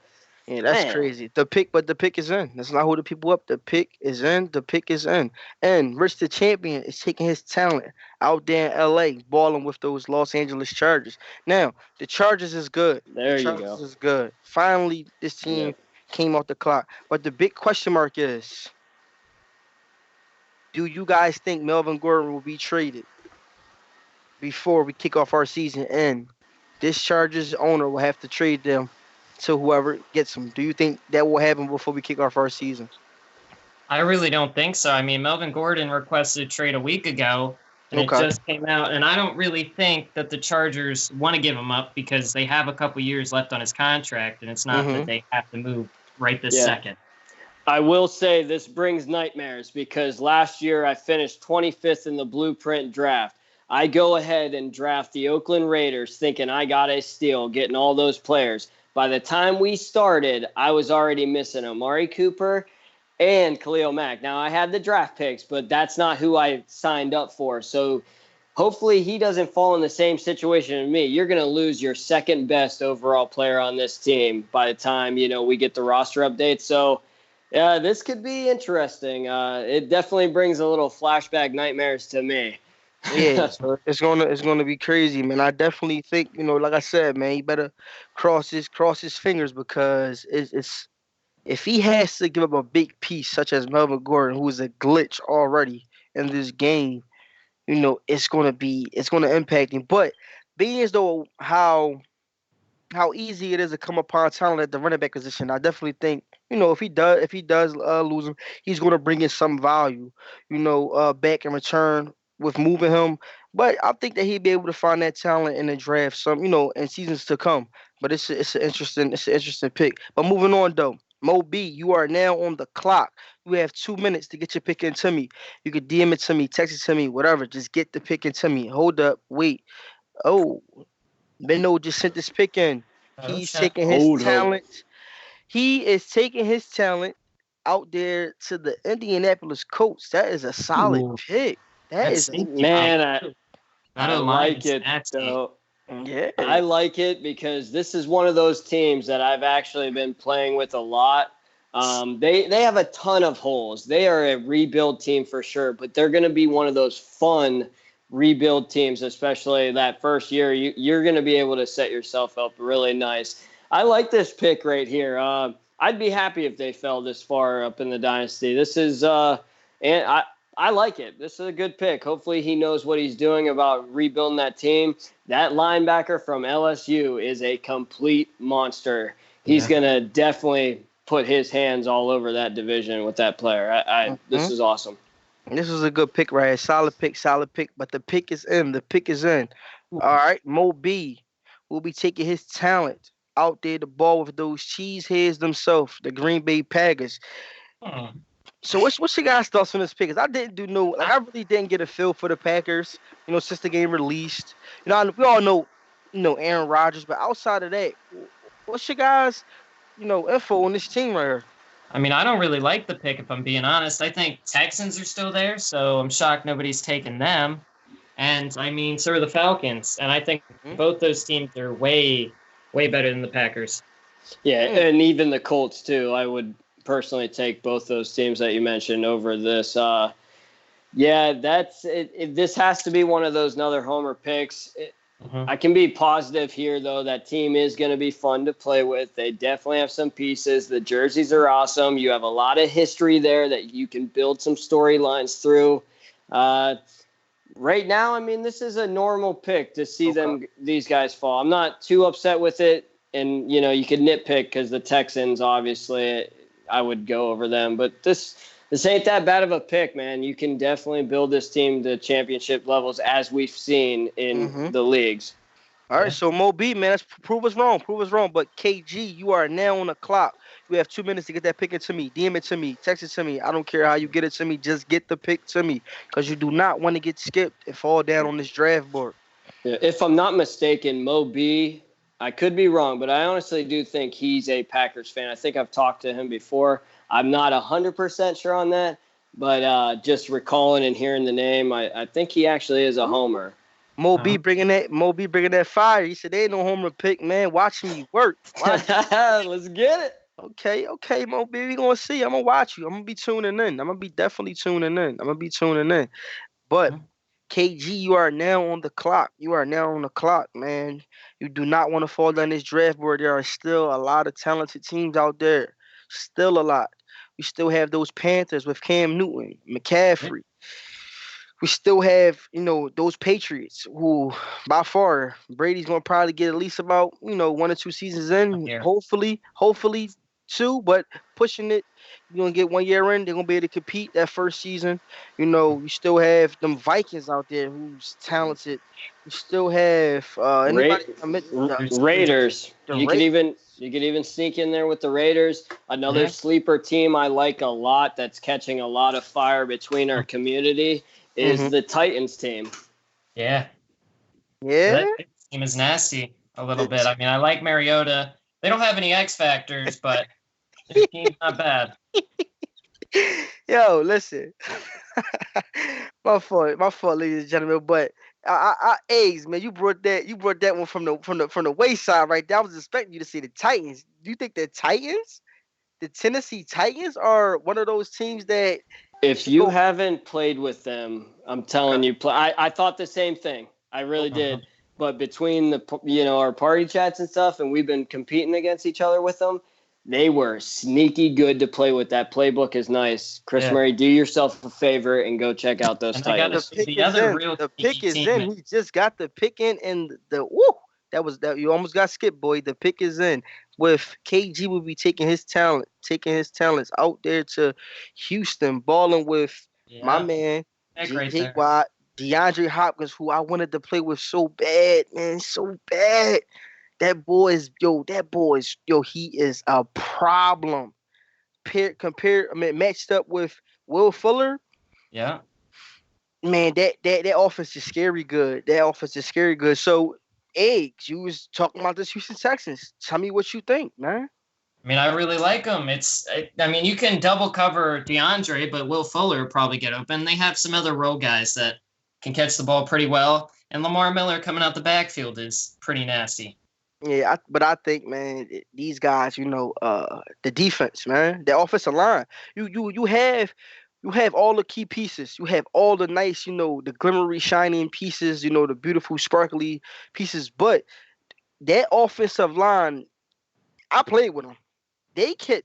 Speaker 2: Yeah, that's crazy. The pick is in. Let's not hold the people up. The pick is in. The pick is in. And Rich the Champion is taking his talent out there in LA, balling with those Los Angeles Chargers. Now, the Chargers is good.
Speaker 3: There you go.
Speaker 2: The Chargers is good. Finally, this team came off the clock. But the big question mark is, do you guys think Melvin Gordon will be traded before we kick off our season? And this Chargers owner will have to trade them to whoever gets them. Do you think that will happen before we kick off our season?
Speaker 4: I really don't think so. I mean, Melvin Gordon requested a trade a week ago, and it just came out. And I don't really think that the Chargers want to give him up because they have a couple years left on his contract, and it's not that they have to move right this second.
Speaker 3: I will say this brings nightmares because last year I finished 25th in the BluePrint draft. I go ahead and draft the Oakland Raiders thinking I got a steal, getting all those players. By the time we started, I was already missing Amari Cooper and Khalil Mack. Now, I had the draft picks, but that's not who I signed up for. So hopefully he doesn't fall in the same situation as me. You're going to lose your second best overall player on this team by the time, we get the roster update. So this could be interesting. It definitely brings a little flashback nightmares to me.
Speaker 2: Yeah, so it's gonna be crazy, man. I definitely think, like I said, man, he better cross his fingers because it's if he has to give up a big piece such as Melvin Gordon, who is a glitch already in this game, it's gonna impact him. But being as though how easy it is to come upon talent at the running back position, I definitely think if he does lose him, he's going to bring in some value, back in return with moving him. But I think that he'd be able to find that talent in the draft, in seasons to come. But it's an interesting pick. But moving on though, Mo B, you are now on the clock. You have 2 minutes to get your pick into me. You could DM it to me, text it to me, whatever. Just get the pick into me. Hold up, wait. Oh, Benno just sent this pick in.
Speaker 4: Oh,
Speaker 2: He's
Speaker 4: shit.
Speaker 2: taking his
Speaker 3: Hold up.
Speaker 2: talent. He is taking his talent out there to the Indianapolis Colts. That is a solid
Speaker 4: Ooh,
Speaker 2: pick. That
Speaker 4: that's
Speaker 2: is
Speaker 4: safety.
Speaker 3: Man,
Speaker 4: That
Speaker 3: I
Speaker 4: O-line
Speaker 3: like
Speaker 4: is
Speaker 3: it
Speaker 4: nasty.
Speaker 3: though.
Speaker 2: yeah.
Speaker 3: I like it because this is one of those teams that I've actually been playing with a lot. They have a ton of holes. They are a rebuild team for sure, but they're going to be one of those fun rebuild teams, especially that first year. You're going to be able to set yourself up really nice. I like this pick right here. I'd be happy if they fell this far up in the dynasty. This is and I like it. This is a good pick. Hopefully he knows what he's doing about rebuilding that team. That linebacker from LSU is a complete monster. He's going to definitely put his hands all over that division with that player. This is awesome.
Speaker 2: This is a good pick right here. Solid pick, solid pick. But the pick is in. The pick is in. All right. Mo B will be taking his talent out there the ball with those cheeseheads themselves, the Green Bay Packers.
Speaker 4: Hmm.
Speaker 2: So what's your guys' thoughts on this pick? 'Cause I didn't do no like I really didn't get a feel for the Packers, since the game released. We all know, Aaron Rodgers, but outside of that, what's your guys, info on this team right here?
Speaker 4: I mean, I don't really like the pick, if I'm being honest. I think Texans are still there, so I'm shocked nobody's taken them. And I mean, so are the Falcons. And I think
Speaker 2: Mhm.
Speaker 4: both those teams are way, way better than the Packers.
Speaker 3: Yeah, and even the Colts too. I would personally take both those teams that you mentioned over this. Yeah, that's it. This has to be one of those another homer picks. I can be positive here, though. That team is going to be fun to play with. They definitely have some pieces. The jerseys are awesome. You have a lot of history there that you can build some storylines through. Right now, I mean, this is a normal pick to see these guys fall. I'm not too upset with it. And, you could nitpick because the Texans, obviously, I would go over them. But this ain't that bad of a pick, man. You can definitely build this team to championship levels as we've seen in the leagues.
Speaker 2: All right, so Mo B, man, let's prove us wrong. Prove us wrong. But KG, you are now on the clock. You have 2 minutes to get that pick into me. DM it to me. Text it to me. I don't care how you get it to me. Just get the pick to me because you do not want to get skipped and fall down on this draft board.
Speaker 3: Yeah, if I'm not mistaken, Mo B, I could be wrong, but I honestly do think he's a Packers fan. I think I've talked to him before. I'm not 100% sure on that, but just recalling and hearing the name, I think he actually is a homer.
Speaker 2: Mo B bringing that fire. He said, "They ain't no homer pick, man. Watch me work."
Speaker 3: Let's get it.
Speaker 2: Okay, Mo B, we gonna see. I'm gonna watch you. I'm gonna be tuning in. I'm gonna be definitely tuning in. But KG, you are now on the clock. Man. You do not want to fall down this draft board. There are still a lot of talented teams out there. Still a lot. We still have those Panthers with Cam Newton, McCaffrey. We still have, those Patriots who, by far, Brady's gonna probably get at least about, 1 or 2 seasons in.
Speaker 4: Yeah.
Speaker 2: Hopefully two, but pushing it. You're gonna get 1 year in. They're gonna be able to compete that first season. You still have them Vikings out there who's talented. You still have anybody.
Speaker 3: Raiders.
Speaker 2: The
Speaker 3: You could even sneak in there with the Raiders. Another sleeper team I like a lot that's catching a lot of fire between our community is the Titans team.
Speaker 4: Yeah.
Speaker 2: Yeah.
Speaker 4: That team is nasty a little bit. I mean, I like Mariota. They don't have any X factors, but the team's not bad.
Speaker 2: Yo, listen. my fault, ladies and gentlemen. But A's, man, you brought that one from the wayside right there. I was expecting you to say the Titans. Do you think the Tennessee Titans, are one of those teams that?
Speaker 3: If you haven't played with them, I'm telling you, I thought the same thing. I really did. But between our party chats and stuff, and we've been competing against each other with them, they were sneaky good to play with. That playbook is nice. Chris Murray, do yourself a favor and go check out those Titans.
Speaker 2: The pick is in. He just got the pick in, and the woo. That you almost got skipped, boy. The pick is in. with KG will be taking his talents out there to Houston, balling with my
Speaker 4: Yeah,
Speaker 2: man
Speaker 4: pick right
Speaker 2: J.J.
Speaker 4: there.
Speaker 2: Watt, DeAndre Hopkins, who I wanted to play with so bad, man, so bad. That boy is, he is a problem. Matched up with Will Fuller,
Speaker 4: Yeah.
Speaker 2: man, that offense is scary good. That offense is scary good. So, Eggs, you was talking about this Houston Texans. Tell me what you think, man.
Speaker 4: I mean, I really like him. I mean, you can double cover DeAndre, but Will Fuller will probably get open. They have some other role guys that can catch the ball pretty well, and Lamar Miller coming out the backfield is pretty nasty.
Speaker 2: Yeah, but I think, man, these guys, the defense, man, the offensive line, you have all the key pieces. You have all the nice, the glimmery, shining pieces. The beautiful, sparkly pieces. But that offensive line, I played with them. They can,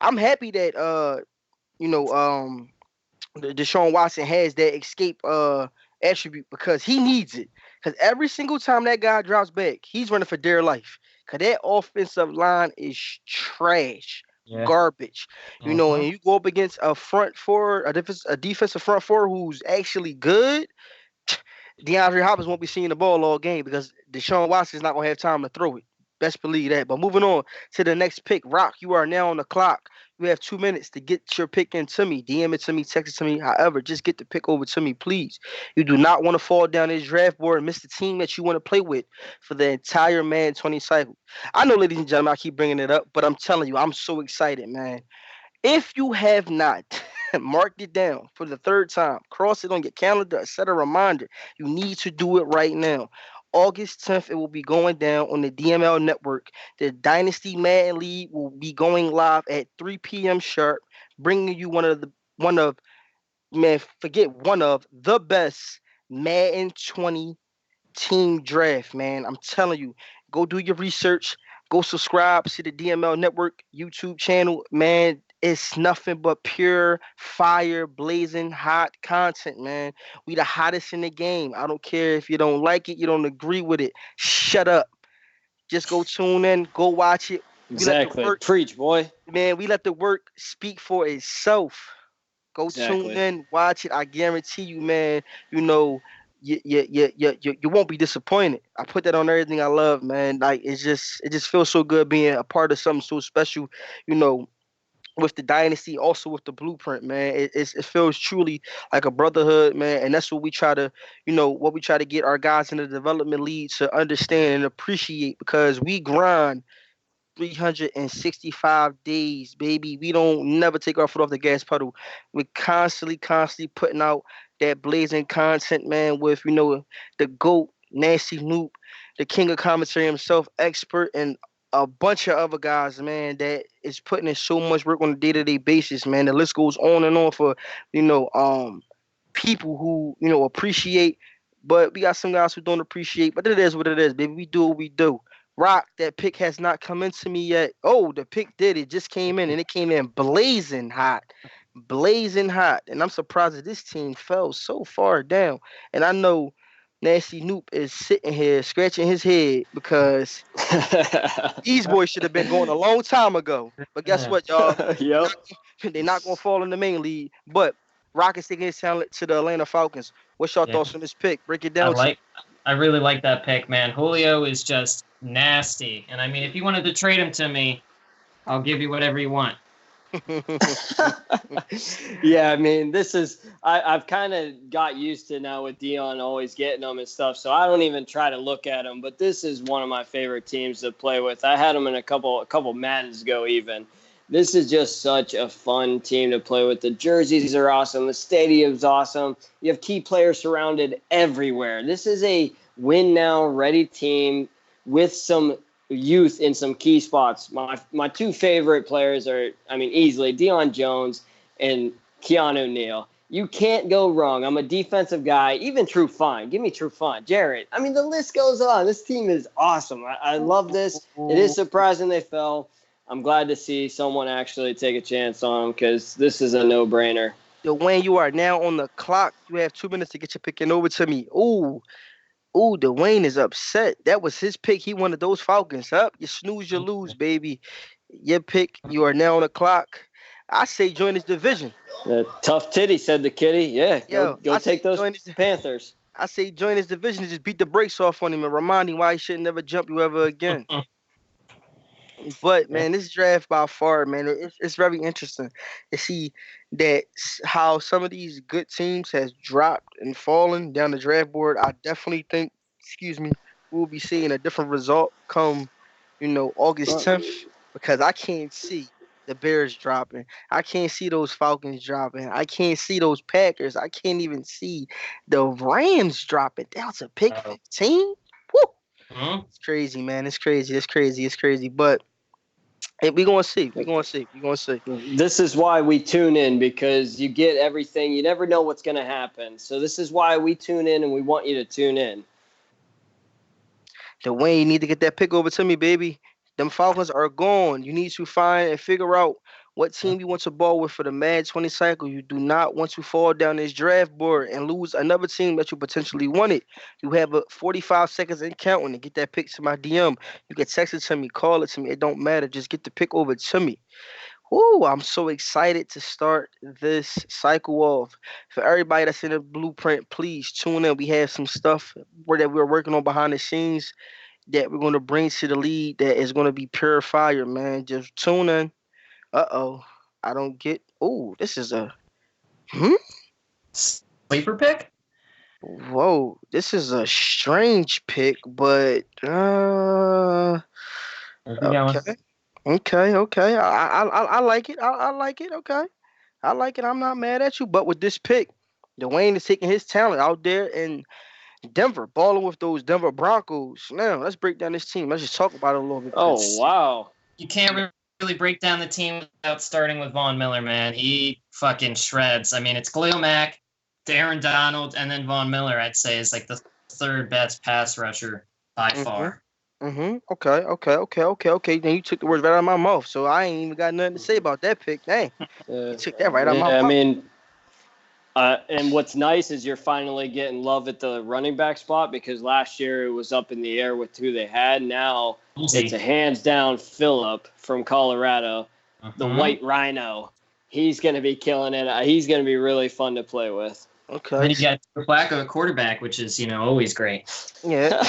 Speaker 2: I'm happy that you know, Deshaun Watson has that escape attribute because he needs it. Because every single time that guy drops back, he's running for dear life. Because that offensive line is trash,
Speaker 4: Yeah.
Speaker 2: garbage.
Speaker 4: Mhm.
Speaker 2: And you go up against a front four, a defensive front four who's actually good. DeAndre Hopkins won't be seeing the ball all game because Deshaun Watson is not going to have time to throw it. Best believe that. But moving on to the next pick, Rock, you are now on the clock. You have 2 minutes to get your pick into me. DM it to me, text it to me. However, just get the pick over to me, please. You do not want to fall down this draft board and miss the team that you want to play with for the entire Madden 20 cycle. I know, ladies and gentlemen, I keep bringing it up, but I'm telling you, I'm so excited, man. If you have not marked it down for the third time, cross it on your calendar, set a reminder. You need to do it right now. August 10th, it will be going down on the DML network. The Dynasty Madden League will be going live at 3 p.m. sharp, bringing you one of man, forget one of the best Madden 20 team draft, man. I'm telling you, go do your research. Go subscribe to the DML Network YouTube channel, man. It's nothing but pure fire, blazing hot content, man. We the hottest in the game. I don't care if you don't like it, you don't agree with it. Shut up. Just go tune in, go watch it. We let the
Speaker 3: Exactly.
Speaker 2: work,
Speaker 3: Preach, boy.
Speaker 2: man. We let the work speak for itself. Go tune
Speaker 3: Exactly.
Speaker 2: in, watch it. I guarantee you, man. You know, you won't be disappointed. I put that on everything I love, man. Like it just feels so good being a part of something so special. You know, with the dynasty, also with the blueprint, man. It feels truly like a brotherhood, man. And that's what we try to, what we try to get our guys in the development league to understand and appreciate because we grind 365 days, baby. We don't never take our foot off the gas pedal. We're constantly putting out that blazing content, man, with, the GOAT, Nancy Noop, the king of commentary himself, expert, and a bunch of other guys, man, that is putting in so much work on a day-to-day basis, man. The list goes on and on for, people who, appreciate, but we got some guys who don't appreciate, but it is what it is, baby. We do what we do. Rock, that pick has not come into me yet. Oh, the pick did. It just came in, and it came in blazing hot. Blazing hot. And I'm surprised that this team fell so far down. And I know Nasty Noop is sitting here scratching his head because these boys should have been going a long time ago. But guess
Speaker 4: Yeah.
Speaker 2: what, y'all?
Speaker 3: Yep.
Speaker 2: They're not going to fall in the main league. But Rock is taking his talent to the Atlanta Falcons. What's your
Speaker 4: Yeah.
Speaker 2: thoughts on this pick? Break it
Speaker 4: I
Speaker 2: down to
Speaker 4: like I really like that pick, man. Julio is just nasty. And I mean, if you wanted to trade him to me, I'll give you whatever you want.
Speaker 2: me.
Speaker 3: Yeah, I mean, I've kind of got used to now with Dion always getting them and stuff, so I don't even try to look at them. But this is one of my favorite teams to play with. I had them in a couple Maddens ago even. This is just such a fun team to play with. The jerseys are awesome. The stadium's awesome. You have key players surrounded everywhere. This is a win now ready team with some youth in some key spots. My two favorite players are, I mean, easily Deion Jones and Keanu Neal. You can't go wrong. I'm a defensive guy. Even True Fine. Give me True Fine. Jarrett. I mean, the list goes on. This team is awesome. I love this. It is surprising they fell. I'm glad to see someone actually take a chance on them because this is a no-brainer.
Speaker 2: Wayne, you are now on the clock. You have 2 minutes to get your picking over to me. Ooh, Ooh, Dwayne is upset. That was his pick. He wanted those Falcons. Up, you snooze, you lose, baby. Your pick. You are now on the clock. I say join this division.
Speaker 3: Tough titty, said the kitty. Yeah,
Speaker 2: Yo,
Speaker 3: go
Speaker 2: I say
Speaker 3: take those
Speaker 2: join this.
Speaker 3: Panthers.
Speaker 2: I say join his division and just beat the brakes off on him and remind him why he should never jump you ever again. But man, this draft by far, man, it's very interesting to see that how some of these good teams has dropped and fallen down the draft board. I definitely think, excuse me, we'll be seeing a different result come, August 10th because I can't see the Bears dropping. I can't see those Falcons dropping. I can't see those Packers. I can't even see the Rams dropping down to pick 15. Woo! It's crazy, man. It's crazy. It's crazy. It's crazy. But hey, we're gonna see. We're gonna see. We're gonna see.
Speaker 3: This is why we tune in, because you get everything. You never know what's going to happen. So this is why we tune in, and we want you to tune in.
Speaker 2: Dwayne, you need to get that pick over to me, baby. Them Falcons are gone. You need to find and figure out what team you want to ball with for the Mad 20 cycle. You do not want to fall down this draft board and lose another team that you potentially wanted. You have 45 seconds and counting to get that pick to my DM. You can text it to me, call it to me. It don't matter. Just get the pick over to me. Woo, I'm so excited to start this cycle off. For everybody that's in the blueprint, please tune in. We have some stuff that we're working on behind the scenes that we're going to bring to the league that is going to be pure fire, man. Just tune in. Uh-oh. I don't get... Oh, this is a...
Speaker 4: Sleeper pick?
Speaker 2: Whoa. This is a strange pick, but... Okay. I like it. I like it. Okay. I like it. I'm not mad at you. But with this pick, Dwayne is taking his talent out there in Denver, balling with those Denver Broncos. Now, let's break down this team. Let's just talk about it a little bit.
Speaker 3: Oh, wow.
Speaker 4: You can't really break down the team without starting with Von Miller, man. He fucking shreds. I mean, it's Khalil Mack, Darren Donald, and then Von Miller, I'd say, is like the third best pass rusher by far.
Speaker 2: Okay. Then you took the words right out of my mouth, so I ain't even got nothing to say about that pick. Dang. You took that right out of my mouth.
Speaker 3: I mean, and what's nice is you're finally getting love at the running back spot, because last year it was up in the air with who they had. Now it's a hands-down Phillip from Colorado, the White Rhino. He's going to be killing it. He's going to be really fun to play with.
Speaker 2: Okay.
Speaker 4: Then you got Flacco at quarterback, which is, always great.
Speaker 2: Yeah.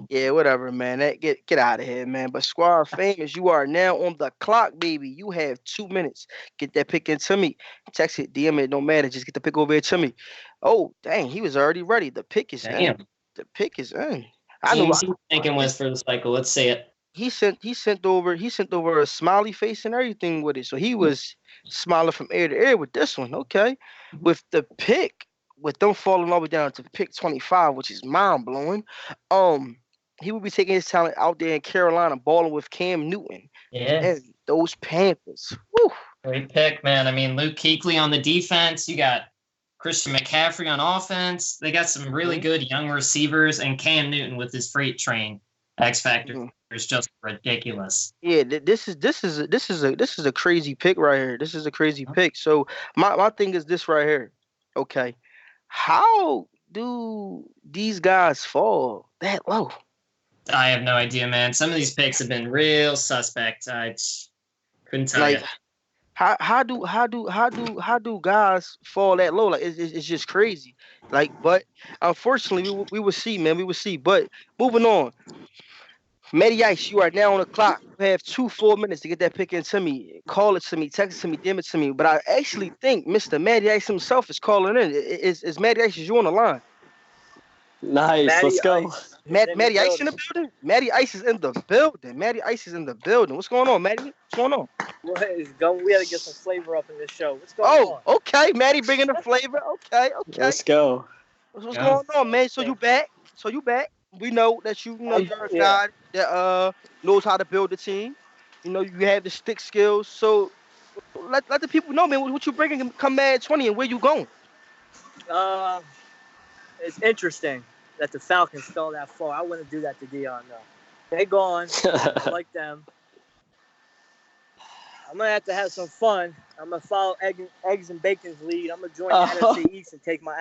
Speaker 2: Yeah, whatever, man. Get out of here, man. But Squad Famous, you are now on the clock, baby. You have 2 minutes. Get that pick into me. Text it, DM it, don't matter. Just get the pick over here to me. Oh, dang, he was already ready. The pick is in. The pick is in. I know what
Speaker 4: he was thinking was for the cycle. Let's say it.
Speaker 2: He sent over a smiley face and everything with it. So he was smiling from ear to ear with this one. Okay. With the pick, with them falling all the way down to pick 25, which is mind blowing. He will be taking his talent out there in Carolina, balling with Cam Newton.
Speaker 4: Yeah.
Speaker 2: And those Panthers. Woo.
Speaker 4: Great pick, man. I mean, Luke Kuechly on the defense. You got Christian McCaffrey on offense. They got some really good young receivers, and Cam Newton with his freight train X Factor. It's just ridiculous.
Speaker 2: Yeah, this is a crazy pick right here. This is a crazy pick. So my thing is this right here. Okay, how do these guys fall that low?
Speaker 4: I have no idea, man. Some of these picks have been real suspect. I couldn't tell you.
Speaker 2: How do guys fall that low? Like it's just crazy. Like, but unfortunately, we will see, man. We will see. But moving on. Matty Ice, you are now on the clock. You have 2 full minutes to get that pick into me. Call it to me, text it to me, DM it to me. But I actually think Mr. Matty Ice himself is calling in. Is Matty Ice, is you on the line?
Speaker 3: Nice, let's go.
Speaker 2: Matty Ice in the building? Matty Ice is in the building. Matty Ice is in the building. What's going on, Matty? What's going on?
Speaker 6: What is going? We got to get some flavor up in this show. What's going on?
Speaker 2: Oh, okay. Matty bringing the flavor. Okay.
Speaker 3: Let's go.
Speaker 2: What's going on, man? So you back? We know that you're a guy that knows how to build a team. You have the stick skills. So let the people know, man, what you bringing come Mad 20 and where you going.
Speaker 6: It's interesting that the Falcons fell that far. I wouldn't do that to Dion, though. They gone. I like them. I'm going to have some fun. I'm going to follow Eggs and Bacon's lead. I'm going to join the NFC East and take my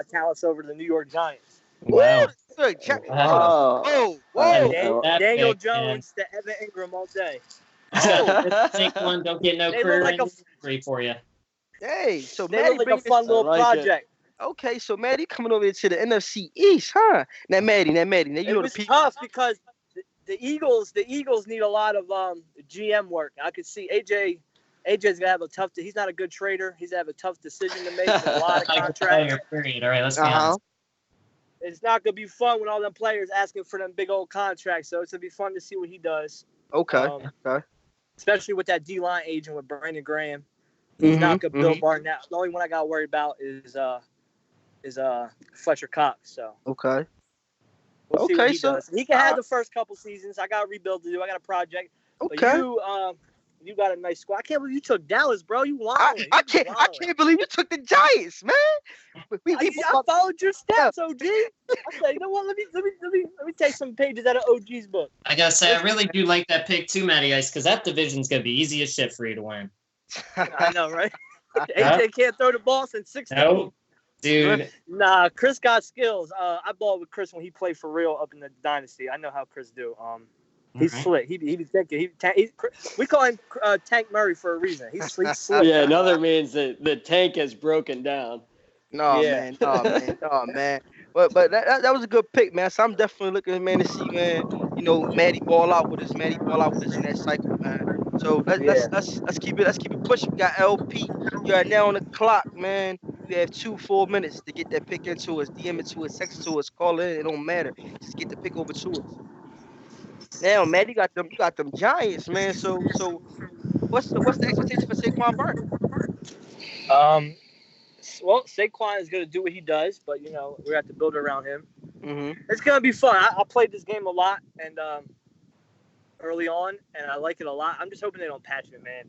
Speaker 6: talents over to the New York Giants.
Speaker 4: Wow.
Speaker 2: Look, check.
Speaker 4: Wow.
Speaker 3: Oh.
Speaker 2: Whoa.
Speaker 4: That
Speaker 6: Daniel
Speaker 4: pick, man.
Speaker 6: Jones to Evan Ingram all day.
Speaker 4: Saquon don't get no
Speaker 6: They look
Speaker 4: career
Speaker 6: like a
Speaker 4: injury for you.
Speaker 2: Hey, so
Speaker 6: they look
Speaker 2: Maddie
Speaker 6: like a
Speaker 2: bringing this.
Speaker 6: fun little
Speaker 3: like it.
Speaker 6: project.
Speaker 2: Okay, so Maddie coming over to the NFC East, huh? Now Maddie, now you
Speaker 6: It
Speaker 2: know the
Speaker 6: was
Speaker 2: people.
Speaker 6: tough because the Eagles need a lot of GM work. I could see AJ's gonna have a tough. He's not a good trader. He's gonna have a tough decision to make with a lot of
Speaker 4: Not a good
Speaker 6: contracts.
Speaker 4: player, period. All right, let's be honest.
Speaker 6: It's not gonna be fun with all them players asking for them big old contracts. So it's gonna be fun to see what he does.
Speaker 2: Okay. Okay.
Speaker 6: Especially with that D-line agent with Brandon Graham. He's not good. Bill Barton. Now, the only one I got worried about is Fletcher Cox. So
Speaker 2: Okay.
Speaker 6: we'll see what he does. He can
Speaker 2: uh,
Speaker 6: have the first couple seasons. I got a rebuild to do. I got a project.
Speaker 2: Okay.
Speaker 6: But you got a nice squad. I can't believe you took Dallas, bro. You lying.
Speaker 2: I can't believe you took the Giants, man.
Speaker 6: I followed your steps, OG. I said, you know what? Let me take some pages out of OG's book.
Speaker 4: I gotta say, I really do like that pick too, Matty Ice, because that division's gonna be easy as shit for you to win.
Speaker 6: I know, right? AJ can't throw the ball since 16.
Speaker 4: No, dude.
Speaker 6: Nah, Chris got skills. I balled with Chris when he played for real up in the Dynasty. I know how Chris do. He's slick. He be thinking. We call him Tank Murray for a reason. He's slick.
Speaker 3: Yeah, another means that the tank has broken down.
Speaker 2: No, man. But that was a good pick, man. So I'm definitely looking, man, to see, man. You know, Maddie ball out with us in that cycle, man. So let's keep it pushing. We got LP. You are now on the clock, man. You have 2 full minutes to get that pick into us, DM it to us, text it to us, call in. It don't matter. Just get the pick over to us. Now, man, you got them Giants, man. So what's the expectation for Saquon Barkley?
Speaker 6: Well, Saquon is going to do what he does, but we have to build around him.
Speaker 2: Mm-hmm.
Speaker 6: It's going to be fun. I played this game a lot and early on, and I like it a lot. I'm just hoping they don't patch it, man.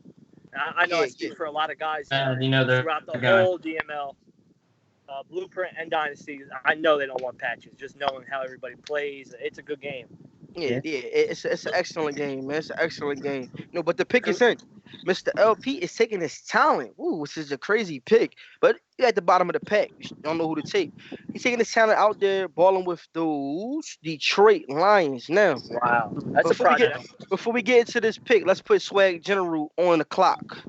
Speaker 6: I know I speak for a lot of guys throughout the whole DML, BluePrint and Dynasty. I know they don't want patches. Just knowing how everybody plays, it's a good game.
Speaker 2: Yeah, it's an excellent game, man. It's an excellent game. But the pick is in. Mr. LP is taking his talent, which is a crazy pick. But you're at the bottom of the pack. You don't know who to take. He's taking his talent out there, balling with those Detroit Lions. Now,
Speaker 6: wow, that's a project.
Speaker 2: Before we get into this pick, let's put Swag General on the clock.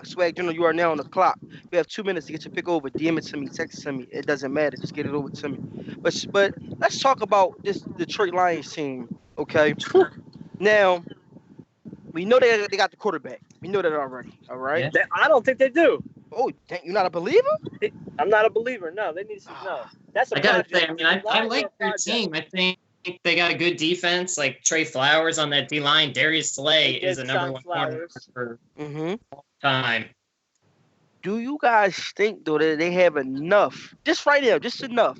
Speaker 2: Swag General, you are now on the clock. You have 2 minutes to get your pick over. DM it to me, text it to me. It doesn't matter. Just get it over to me. But let's talk about this Detroit Lions team, okay? Now, we know they got the quarterback. We know that already, all right?
Speaker 6: Yeah. I don't think they do.
Speaker 2: Oh, you're not a believer?
Speaker 6: I'm not a believer. No, they need some. No, that's a
Speaker 4: I gotta
Speaker 6: project.
Speaker 4: say, I mean, I like their team. I think they got a good defense, like Trey Flowers on that D line. Darius Slay is the number one corner for time.
Speaker 2: Do you guys think though that they have enough, just right now, just enough,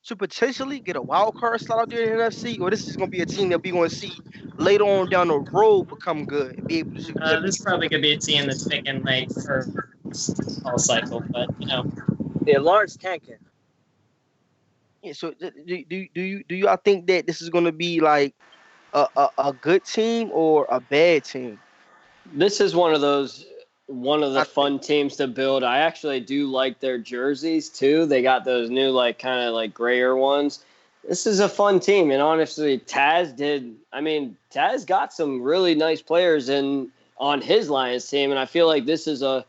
Speaker 2: to potentially get a wild card slot out there in the NFC, or this is going to be a team that we're going to see later on down the road become good and be able to?
Speaker 4: This is probably going to be a team that's picking late for all cycle, but
Speaker 6: Yeah, Lawrence tanking.
Speaker 2: Yeah. So do y'all think that this is going to be like a good team or a bad team?
Speaker 3: This is one of the fun teams to build. I actually do like their jerseys too. They got those new kind of grayer ones. This is a fun team, and honestly, Taz got some really nice players on his Lions team, and I feel like this is a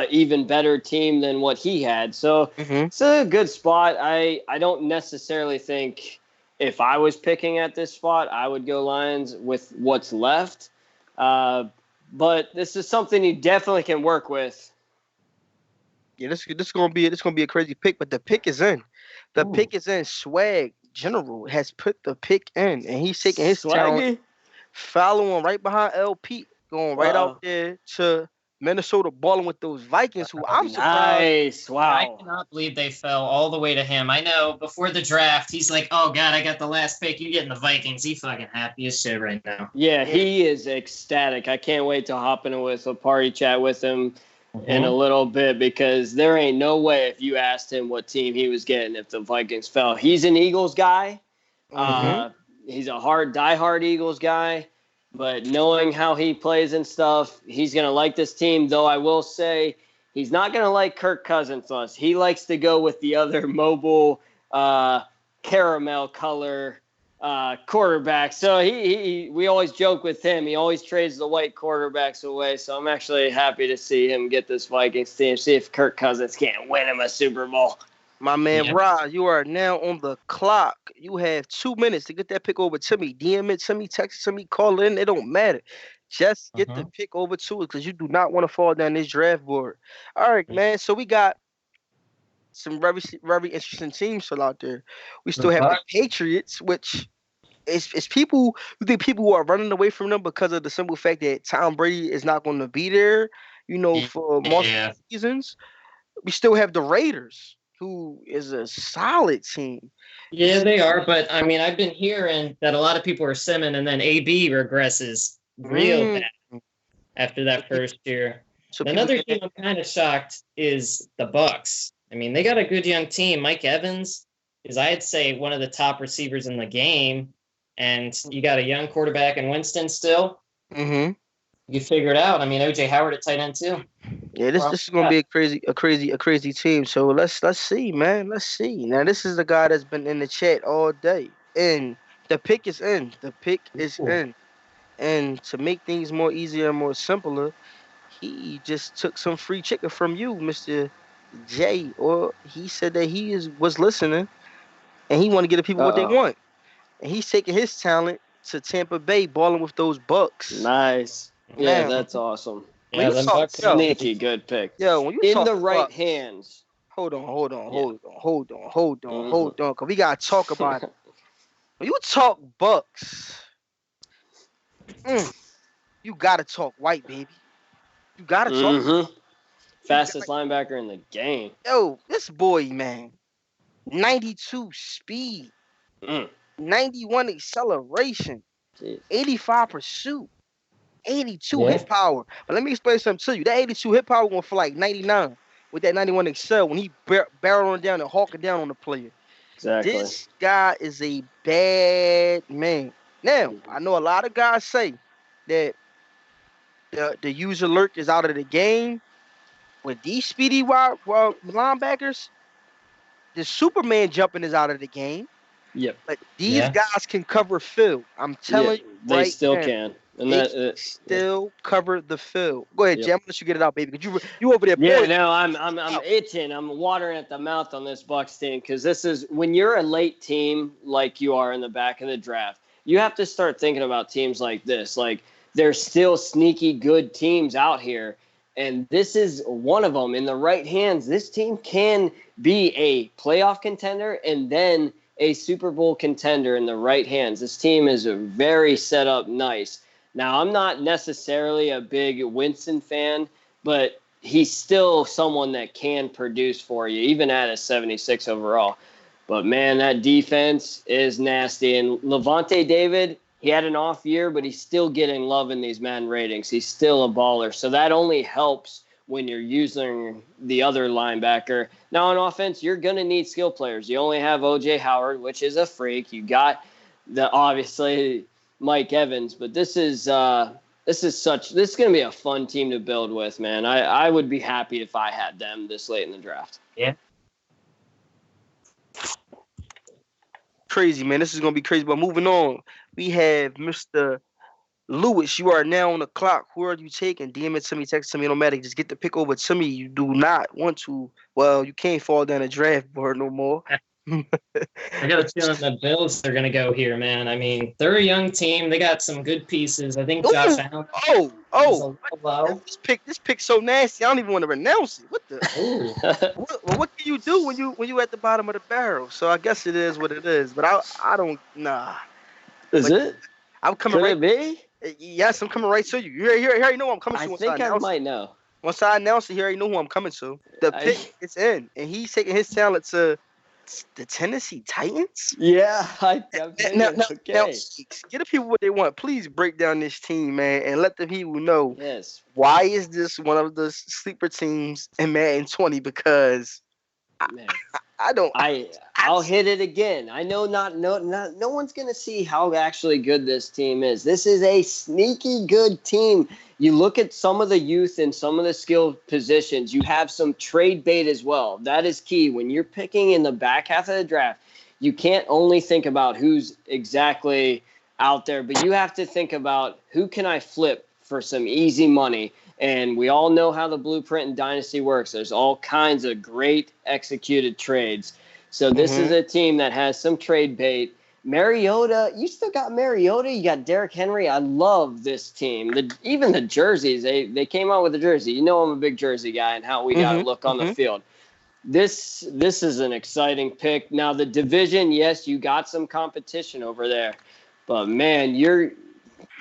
Speaker 3: even better team than what he had. So It's a good spot. I don't necessarily think if I was picking at this spot, I would go Lions with what's left. But this is something you definitely can work with.
Speaker 2: Yeah, this gonna be a crazy pick, but the pick is in. The pick is in. Swag General has put the pick in, and he's taking his talent, following right behind LP, going right out there to Minnesota, balling with those Vikings, who I'm surprised.
Speaker 3: Nice, wow!
Speaker 4: I cannot believe they fell all the way to him. I know before the draft, he's like, "Oh God, I got the last pick. You getting the Vikings?" He fucking happy as shit right now.
Speaker 3: Yeah, he is ecstatic. I can't wait to hop in with a party chat with him in a little bit, because there ain't no way if you asked him what team he was getting if the Vikings fell. He's an Eagles guy. He's a diehard Eagles guy. But knowing how he plays and stuff, he's going to like this team. Though I will say he's not going to like Kirk Cousins. He likes to go with the other mobile caramel color quarterback. So we always joke with him. He always trades the white quarterbacks away. So I'm actually happy to see him get this Vikings team. See if Kirk Cousins can't win him a Super Bowl.
Speaker 2: My man, Rod, you are now on the clock. You have 2 minutes to get that pick over to me. DM it to me, text it to me, call in. It don't matter. Just get the pick over to it because you do not want to fall down this draft board. All right, man. So we got some very, very interesting teams still out there. We still have the Patriots, which is people who think people who are running away from them because of the simple fact that Tom Brady is not going to be there, for multiple seasons. We still have the Raiders, who is a solid team.
Speaker 4: Yeah, they are. But, I mean, I've been hearing that a lot of people are simming and then AB regresses real bad after that first year. So another team I'm kind of shocked is the Bucs. I mean, they got a good young team. Mike Evans is, I'd say, one of the top receivers in the game. And you got a young quarterback in Winston still. Mm-hmm. You figure it out. I mean, OJ Howard at tight end too.
Speaker 2: Yeah, this is gonna be a crazy team. So let's see, man. Let's see. Now this is the guy that's been in the chat all day, and the pick is in. The pick is in. And to make things more easier and more simpler, he just took some free chicken from you, Mr. J. Or he said that was listening, and he want to get the people what they want. And he's taking his talent to Tampa Bay, balling with those Bucs.
Speaker 3: Nice. Yeah, that's awesome.
Speaker 4: Yeah, the Bucs.
Speaker 3: Sneaky good pick.
Speaker 2: Yeah, when you
Speaker 3: in the right hands.
Speaker 2: Hold on. Cause we gotta talk about it. When you talk Bucs, you gotta talk white, baby. You gotta talk.
Speaker 3: Fastest linebacker in the game.
Speaker 2: Yo, this boy, man, 92 speed. 91 acceleration, 85 pursuit, 82 hit power. But let me explain something to you. That 82 hit power going for like 99 with that 91 excel when he barreling down and hawking down on the player.
Speaker 3: Exactly.
Speaker 2: This guy is a bad man. Now, I know a lot of guys say that the user lurk is out of the game. With these speedy wide linebackers, the Superman jumping is out of the game.
Speaker 3: Yep.
Speaker 2: But these guys can cover field. I'm telling you,
Speaker 3: they still can. And
Speaker 2: they still cover the field. Go ahead, Jim. Let you get it out, baby. Because you over there.
Speaker 3: Yeah, no, I'm itching. I'm watering at the mouth on this Bucs team because this is when you're a late team like you are in the back of the draft. You have to start thinking about teams like this. Like there's still sneaky good teams out here, and this is one of them. In the right hands, this team can be a playoff contender and then a Super Bowl contender in the right hands. This team is very set up nice. Now, I'm not necessarily a big Winston fan, but he's still someone that can produce for you, even at a 76 overall. But, man, that defense is nasty. And Levante David, he had an off year, but he's still getting love in these Madden ratings. He's still a baller. So that only helps when you're using the other linebacker. Now, on offense, you're going to need skill players. You only have O.J. Howard, which is a freak. You got obviously Mike Evans, but this is going to be a fun team to build with, man. I would be happy if I had them this late in the draft.
Speaker 4: Yeah.
Speaker 2: Crazy, man. This is going to be crazy. But moving on, we have Mr. Lewis. You are now on the clock. Who are you taking? DM it to me, text it to me, no matter. Just get the pick over to me. You do not want to. Well, you can't fall down a draft board no more.
Speaker 4: I got a feeling the Bills are going to go here, man. I mean, they're a young team. They got some good pieces. I think Josh Allen.
Speaker 2: This pick's so nasty. I don't even want to renounce it. What the? What can you do when you at the bottom of the barrel? So I guess it is what it is. But I don't. Nah.
Speaker 3: Is it?
Speaker 2: I'm coming
Speaker 3: Could
Speaker 2: right.
Speaker 3: It be?
Speaker 2: Yes, I'm coming right to you. You already know who I'm coming to.
Speaker 3: I think I might know.
Speaker 2: Once I announce it, you already know who I'm coming to. The pick is in, and he's taking his talent to the Tennessee Titans.
Speaker 3: Yeah,
Speaker 2: now, get the people what they want. Please break down this team, man, and let the people know.
Speaker 3: Yes. Why
Speaker 2: is this one of the sleeper teams in Madden 20? Because
Speaker 3: I'll hit it again. I know no one's gonna see how actually good this team is. This is a sneaky good team. You look at some of the youth and some of the skill positions. You have some trade bait as well. That is key. When you're picking in the back half of the draft, you can't only think about who's exactly out there, but you have to think about who can I flip for some easy money. And we all know how the BluePrint and Dynasty works. There's all kinds of great executed trades. So this is a team that has some trade bait. Mariota, you still got Mariota. You got Derrick Henry. I love this team. Even the jerseys, they came out with a jersey. You know I'm a big jersey guy and how we got to look on the field. This is an exciting pick. Now, the division, yes, you got some competition over there. But, man,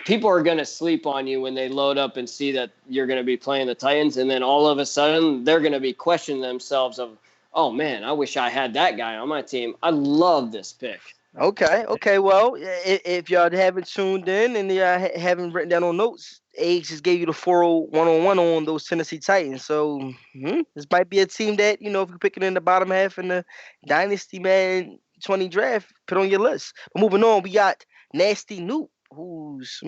Speaker 3: people are going to sleep on you when they load up and see that you're going to be playing the Titans. And then all of a sudden, they're going to be questioning themselves of, oh, man, I wish I had that guy on my team. I love this pick.
Speaker 2: Okay. Well, if y'all haven't tuned in and haven't written down on notes, Age just gave you the 401 on those Tennessee Titans. So this might be a team that, if you're picking in the bottom half in the Dynasty Man 20 draft, put on your list. But moving on, we got Nasty Newt, who's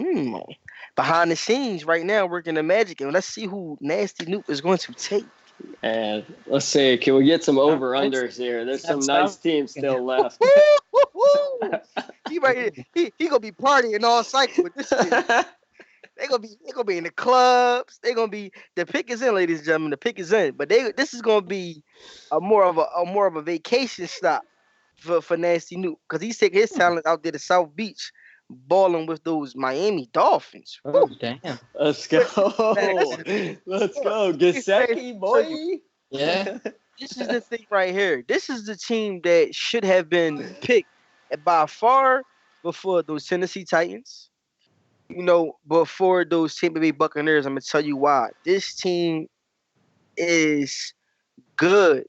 Speaker 2: behind the scenes right now working the Magic. And let's see who Nasty Newt is going to take.
Speaker 3: And let's see, can we get some over-unders here? There's some nice teams still left.
Speaker 2: He gonna be partying all cycle with this team. They gonna be in the clubs. The pick is in, ladies and gentlemen. The pick is in. But this is gonna be a more of a vacation stop for Nasty Newt, because he's taking his talent out there to South Beach, balling with those Miami Dolphins.
Speaker 4: Oh, damn.
Speaker 3: Let's go. Let's go. Gesicki, boy.
Speaker 4: Yeah.
Speaker 2: This is the thing right here. This is the team that should have been picked by far before those Tennessee Titans. Before those Tampa Bay Buccaneers. I'm going to tell you why. This team is good.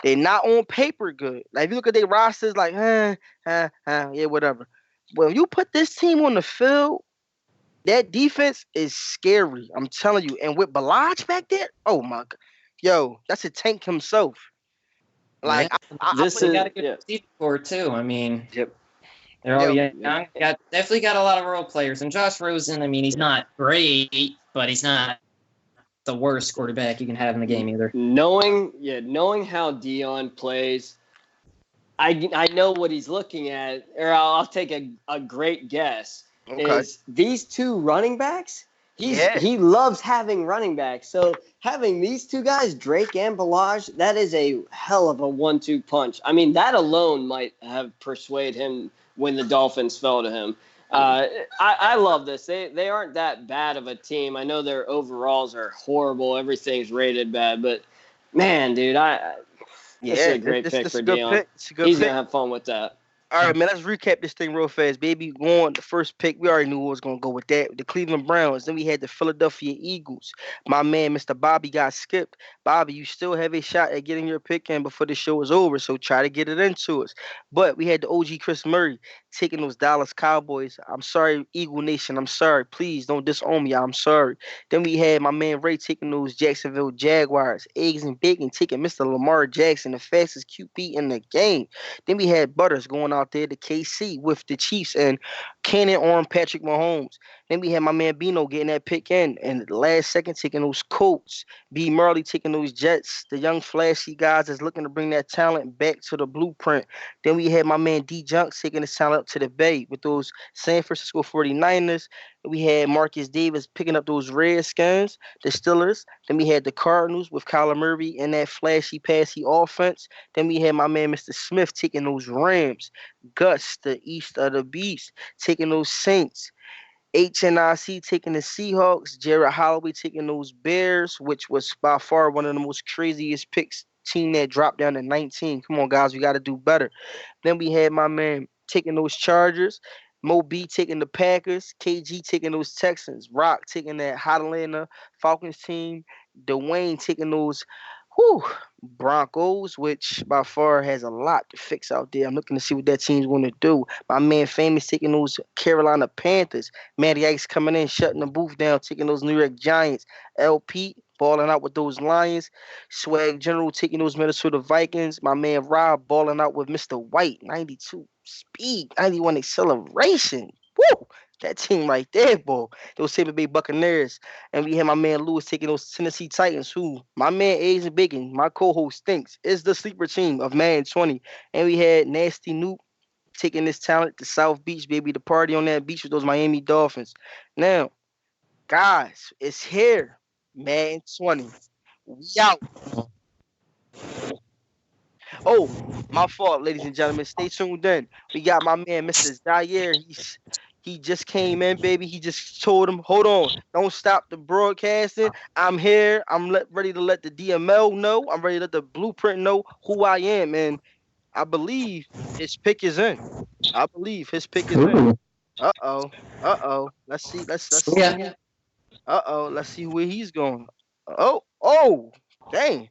Speaker 2: They're not on paper good. Like, if you look at their rosters, like, yeah, whatever. When you put this team on the field, that defense is scary. I'm telling you. And with Balaj back there, oh my God. Yo, that's a tank himself. Like,
Speaker 4: yeah. This is got a good receiver core too. I mean, they're all young. Definitely got a lot of role players. And Josh Rosen, I mean, he's not great, but he's not the worst quarterback you can have in the game either.
Speaker 3: Knowing how Dion plays, I know what he's looking at, or I'll take a great guess. Okay. Is these two running backs? He loves having running backs. So having these two guys, Drake and Balaj, that is a hell of a 1-2 punch. I mean, that alone might have persuaded him when the Dolphins fell to him. I love this. They aren't that bad of a team. I know their overalls are horrible. Everything's rated bad. But, man, dude, this is a great pick for Dion. He's going to have fun with that.
Speaker 2: All right, man, let's recap this thing real fast, baby. Going, the first pick, we already knew who was going to go with that. The Cleveland Browns. Then we had the Philadelphia Eagles. My man, Mr. Bobby, got skipped. Bobby, you still have a shot at getting your pick in before the show is over, so try to get it into us. But we had the OG Chris Murray taking those Dallas Cowboys. I'm sorry, Eagle Nation. I'm sorry. Please don't disown me. I'm sorry. Then we had my man Ray taking those Jacksonville Jaguars. Eggs and Bacon taking Mr. Lamar Jackson, the fastest QB in the game. Then we had Butters going out there to KC with the Chiefs and cannon on Patrick Mahomes. Then we had my man Bino getting that pick in, and the last second taking those Colts. B. Marley taking those Jets, the young flashy guys that's looking to bring that talent back to the blueprint. Then we had my man D. Junk taking his talent up to the Bay with those San Francisco 49ers. We had Marcus Davis picking up those Redskins, the Steelers. Then we had the Cardinals with Kyler Murray and that flashy, passy offense. Then we had my man Mr. Smith taking those Rams. Gus, the East of the Beast, taking those Saints. HNIC taking the Seahawks. Jared Holloway taking those Bears, which was by far one of the most craziest picks. Team that dropped down to 19. Come on, guys, we got to do better. Then we had my man taking those Chargers. Mo B taking the Packers. KG taking those Texans. Rock taking that Hot Atlanta Falcons team. Dwayne taking those Broncos, which by far has a lot to fix out there. I'm looking to see what that team's going to do. My man Famous taking those Carolina Panthers. Matty Ice coming in, shutting the booth down, taking those New York Giants. LP balling out with those Lions. Swag General taking those Minnesota Vikings. My man Rob balling out with Mr. White. 92 speed, 91 acceleration. Woo! That team right there, boy. Those Tampa Bay Buccaneers. And we had my man Lewis taking those Tennessee Titans, who my man Asian Bacon, my co-host, thinks is the sleeper team of Madden 20. And we had Nasty Newt taking this talent to South Beach, baby, to party on that beach with those Miami Dolphins. Now, guys, it's here. Madden 20. We out. Oh, my fault, ladies and gentlemen. Stay tuned in. We got my man, Mr. Zaire. He just came in, baby. He just told him, hold on, don't stop the broadcasting. I'm here. I'm ready to let the DML know. I'm ready to let the BluePrint know who I am. And I believe his pick is in. I believe his pick is in. Uh-oh. Uh-oh. Let's see. Let's see.
Speaker 4: Yeah.
Speaker 2: Uh-oh. Let's see where he's going. Oh, dang.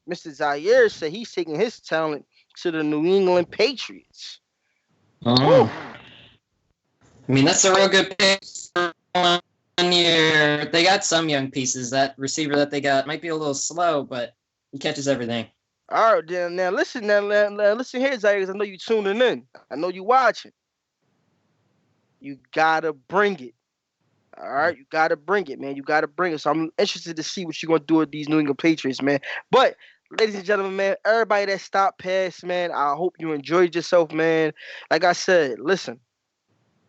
Speaker 2: Mr. Zaire said he's taking his talent to the New England Patriots.
Speaker 4: I mean, that's a real good pick for 1 year. They got some young pieces. That receiver that they got might be a little slow, but he catches everything.
Speaker 2: All right, then. Now listen here, Zaire, 'cause I know you tuning in. I know you watching. You gotta bring it. All right, you gotta bring it, man. You gotta bring it. So I'm interested to see what you're gonna do with these New England Patriots, man. But ladies and gentlemen, man, everybody that stopped past, man, I hope you enjoyed yourself, man. Like I said, listen,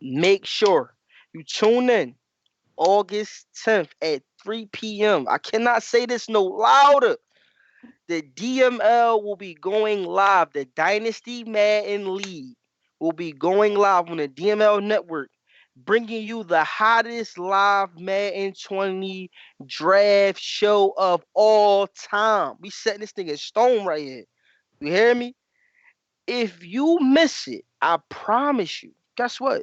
Speaker 2: make sure you tune in August 10th at 3 p.m. I cannot say this no louder. The DML will be going live. The Dynasty Madden League will be going live on the DML network, bringing you the hottest live Madden 20 draft show of all time. We setting this thing in stone right here. You hear me? If you miss it, I promise you, guess what?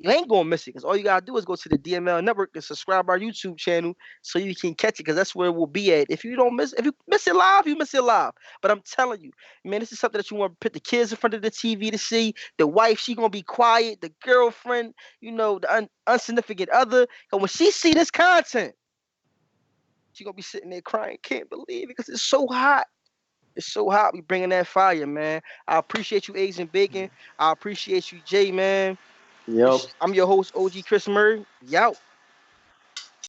Speaker 2: You ain't gonna miss it, because all you gotta do is go to the DML network and subscribe our YouTube channel so you can catch it, because that's where it will be at. If you miss it live, you miss it live. But I'm telling you, man, this is something that you want to put the kids in front of the TV to see. The wife, she gonna be quiet. The girlfriend, the unsignificant other. And when she see this content, she gonna be sitting there crying, can't believe it, because it's so hot. It's so hot. We bringing that fire, man. I appreciate you, Eggs and Bacon. I appreciate you, Jay, man.
Speaker 3: Yep.
Speaker 2: I'm your host, OG Chris Murray. Yout.